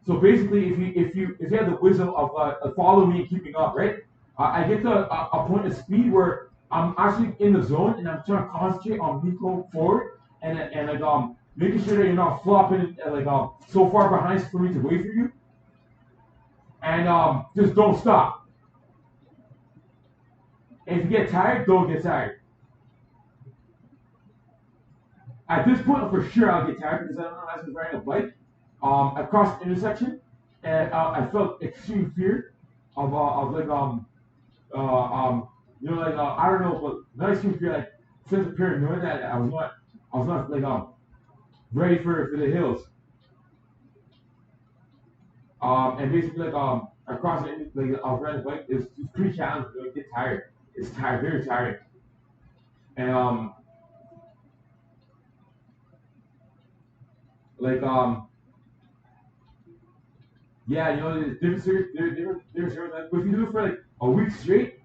So basically, if you have the wisdom of following me and keeping up, right? I get to a point of speed where I'm actually in the zone and I'm trying to concentrate on me going forward and like making sure that you're not flopping like so far behind for me to wait for you, and just don't stop. And if you get tired, don't get tired. At this point, for sure, I'll get tired because I don't know how to ride a bike across the intersection, and I felt extreme fear of like you know like I don't know, but not extreme fear, like sense of paranoia that I was not like ready for the hills. And basically like across the like I was riding a bike, it's pretty challenging. You know, get tired. It's tired, very tired, and like yeah, you know, there's different circumstances. But if you do it for like a week straight,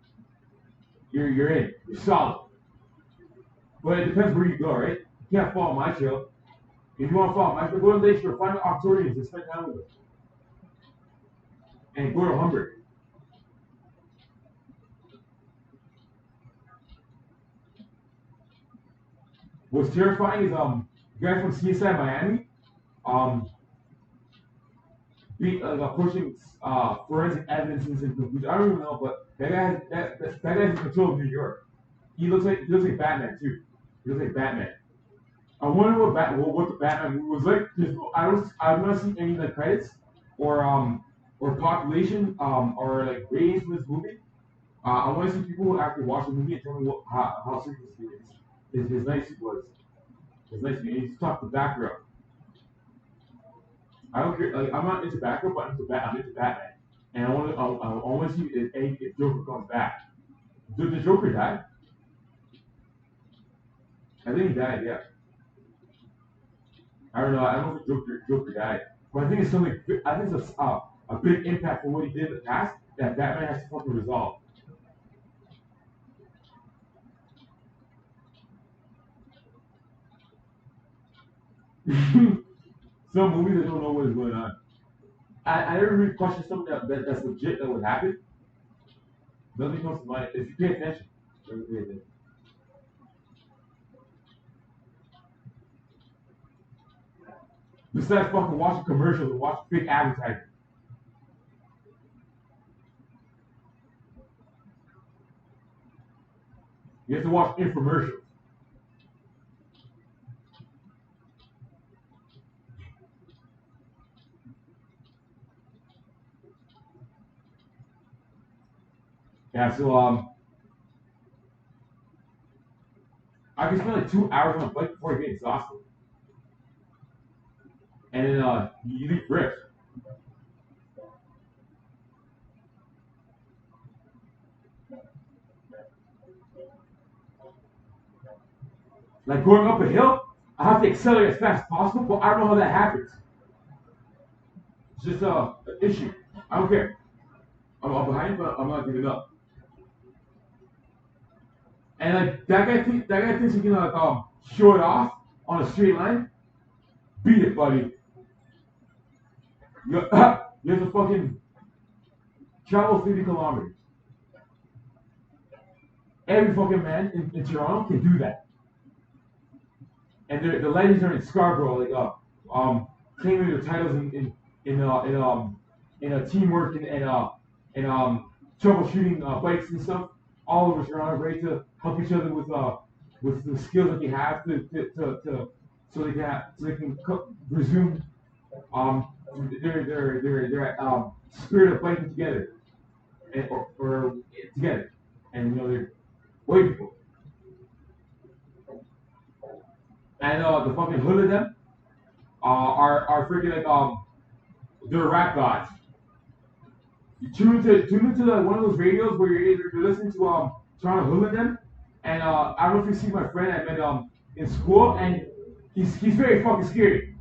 you're in. You're solid. But it depends where you go, right? You can't follow my trail. If you want to follow my trail, go to Lakeshore, find Octorians and spend time with them. And go to Humber. What's terrifying is guys from CSI Miami um be pushing forensic evidence and conclusions. I don't even know, but that guy has control of New York. He looks like Batman too. He looks like Batman. I wonder what the Batman movie was like. I've not seen any of the credits or population or like ratings for this movie. I want to see people who actually watch the movie and tell me how serious his night suit was. His night suit. And he's talked the background. I don't care. Like I'm not into background, but I'm into Batman. And I want to see if Joker comes back. Did the Joker die? I think he died. Yeah. I don't know. I don't know if Joker died, but I think it's something. I think it's a big impact for what he did in the past that Batman has to fucking resolve. Some movies I don't know what is going on. I never really question something that's legit that would happen. Nothing comes to mind if you pay attention. Besides fucking watching commercials and watching fake advertising. You have to watch infomercials. Yeah, so I can spend like 2 hours on a bike before I get exhausted. And then you leave ripped. Like going up a hill, I have to accelerate as fast as possible, but I don't know how that happens. It's just an issue. I don't care. I'm behind, but I'm not giving up. And like that guy thinks he can like show it off on a straight line. Beat it, buddy. You have to fucking travel 50 kilometers. Every fucking man in Toronto can do that. And the ladies are in Scarborough, like claiming their titles in teamwork and troubleshooting bikes and stuff all over Toronto, ready to help each other with the skills that they have to so they can resume um their spirit of biking together or together, and you know white people, and the fucking hood of them are freaking like they're rap gods. You tune into one of those radios where you're listening to Toronto Hooligan, and I don't know if you see my friend I met in school, and he's very fucking scary,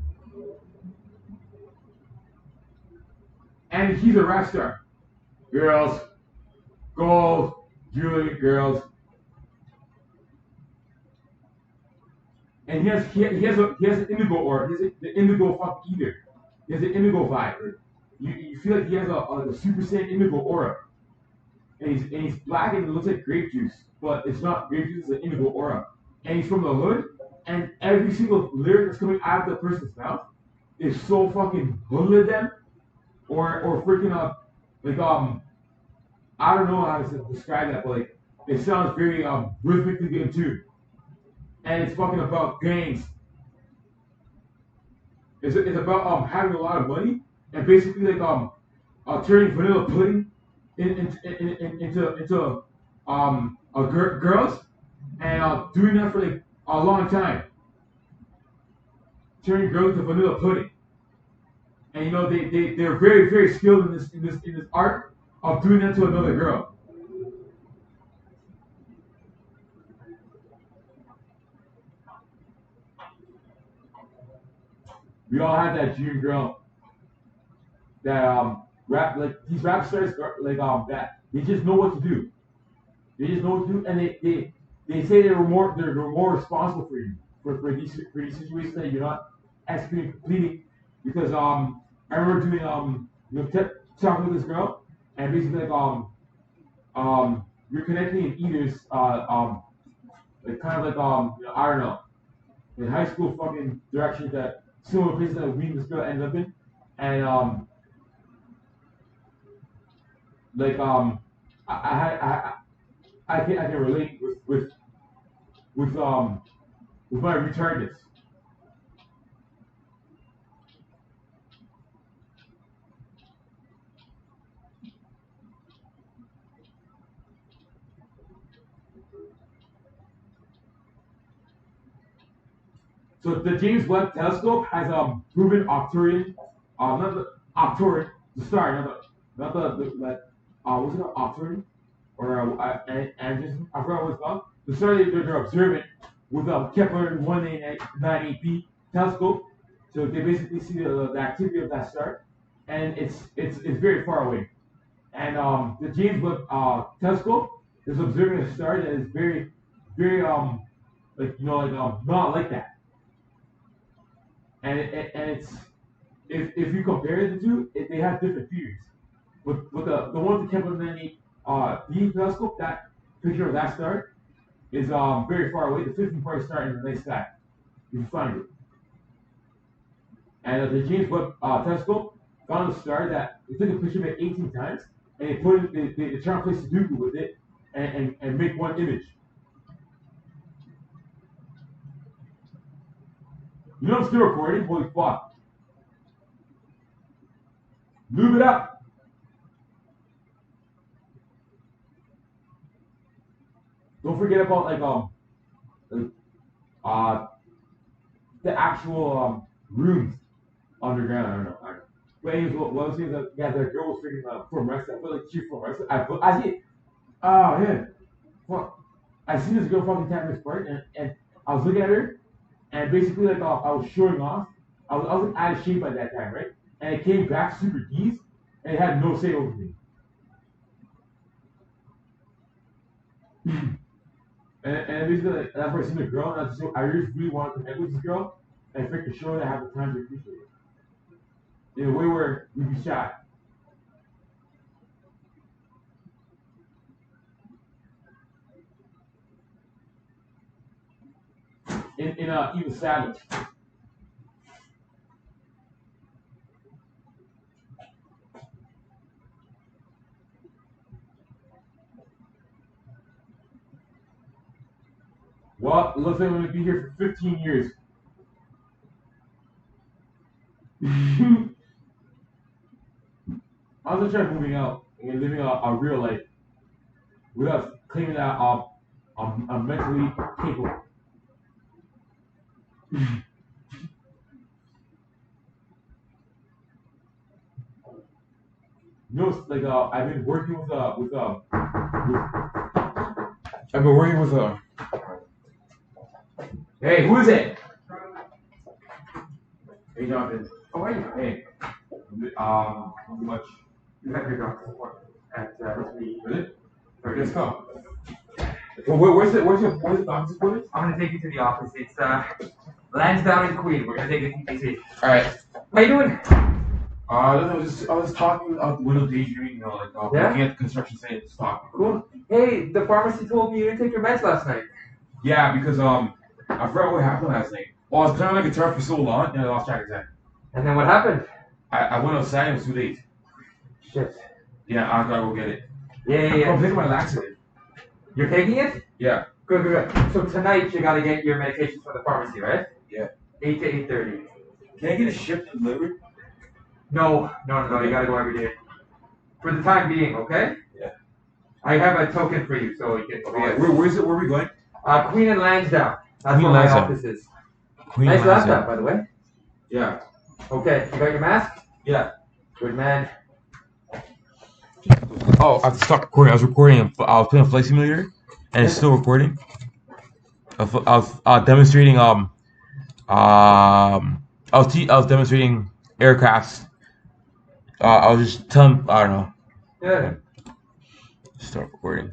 and he's a rap star. Girls, gold, jewelry, girls, and he has an indigo aura. He has the indigo fuck either. He has an indigo vibe. You feel like he has a Super Saiyan indigo aura. And he's black and it looks like grape juice, but it's not grape juice, it's an indigo aura. And he's from the hood, and every single lyric that's coming out of the person's mouth is so fucking hood them, or freaking like I don't know how to describe that, but like it sounds very rhythmically in tune, and it's fucking about gangs. It's about having a lot of money and basically like turning vanilla pudding into girls, and doing that for like a long time, turning girls into vanilla pudding. And you know they're very very skilled in this art of doing that to another girl. We all had that dream girl that rap like these rap stars like that they just know what to do. They just know what to do, and they say they're more responsible for you for these situations that you're not executing completing because I remember doing talking with this girl, and basically like you're connecting in either's like kind of like I don't know, in high school fucking directions that similar places that we and this girl ended up in, and like I can relate with my retardedness. So the James Webb Telescope has proven Arcturian, not the Arcturian, the star, not what's it called, Arcturian, or and I forgot what it's called. The star they're observing with Kepler 198b telescope, so they basically see the activity of that star, and it's very far away. And the James Webb telescope is observing a star that is very very like not like that. And it's if you compare the two, they have different theories. With the one with the Kepler 98 D telescope, that picture of that star is very far away, the 15th farthest star in the night sky. You can find it. And the James Webb telescope found a star that they took a picture of it 18 times, and they put it, they try to play Sudoku with it, and make one image. You know I'm still recording? Holy fuck. Move it up. Don't forget about the actual rooms underground. I don't know. But anyways, what was saying that yeah, the girl was freaking from wrestling. I feel like she from wrestling. I see. Oh yeah. Fuck. I seen this girl fucking tapping this part, and I was looking at her, and basically like I was showing off. I was like out of shape by that time, right? And it came back super D's, and it had no say over me. And basically like, that's where I seen the girl, and I just really wanted to connect with this girl, and freaking show her I have the time to appreciate it in a way where we'd be shy. In even savage. Well, it looks like I'm gonna be here for 15 years. I'm gonna try moving out and living a real life without claiming that I'm mentally capable. Like I've been working I've been working with Hey, who is it? Hey, Jonathan. How are you? Hey. Not much. You have your doctor's appointment at 3. Really? Or Let's go. Well, where's the doctor's appointment? I'm gonna take you to the office. It's Lansdowne and Queen. We're gonna take it to TTC. All right. How you doing? I was talking out the window daydreaming, looking at the construction site, just talking. Cool. Hey, the pharmacy told me you didn't take your meds last night. Yeah, because I forgot what happened last night. Well, I was playing my guitar for so long, and I lost track of time. And then what happened? I went outside and it was too late. Shit. Yeah, I gotta go get it. Yeah. I'm taking my laxative. You're taking it? Yeah. Good. So tonight you gotta get your medications from the pharmacy, right? Yeah. 8 to 8:30. Can I get it shipped and delivered? No. You gotta go every day. For the time being, okay? Yeah. I have a token for you, so you can. Okay. Where's it? Where are we going? Queen and Lansdowne. That's Queen where my Lansdowne. office is. Queen Nice Lansdowne. laptop, by the way. Yeah. Okay, you got your mask? Yeah. Good man. Oh, I stopped recording. I was recording. I was playing a flight simulator, and it's still recording. I was demonstrating I was demonstrating aircrafts. I was just telling, I don't know. Yeah. Start recording.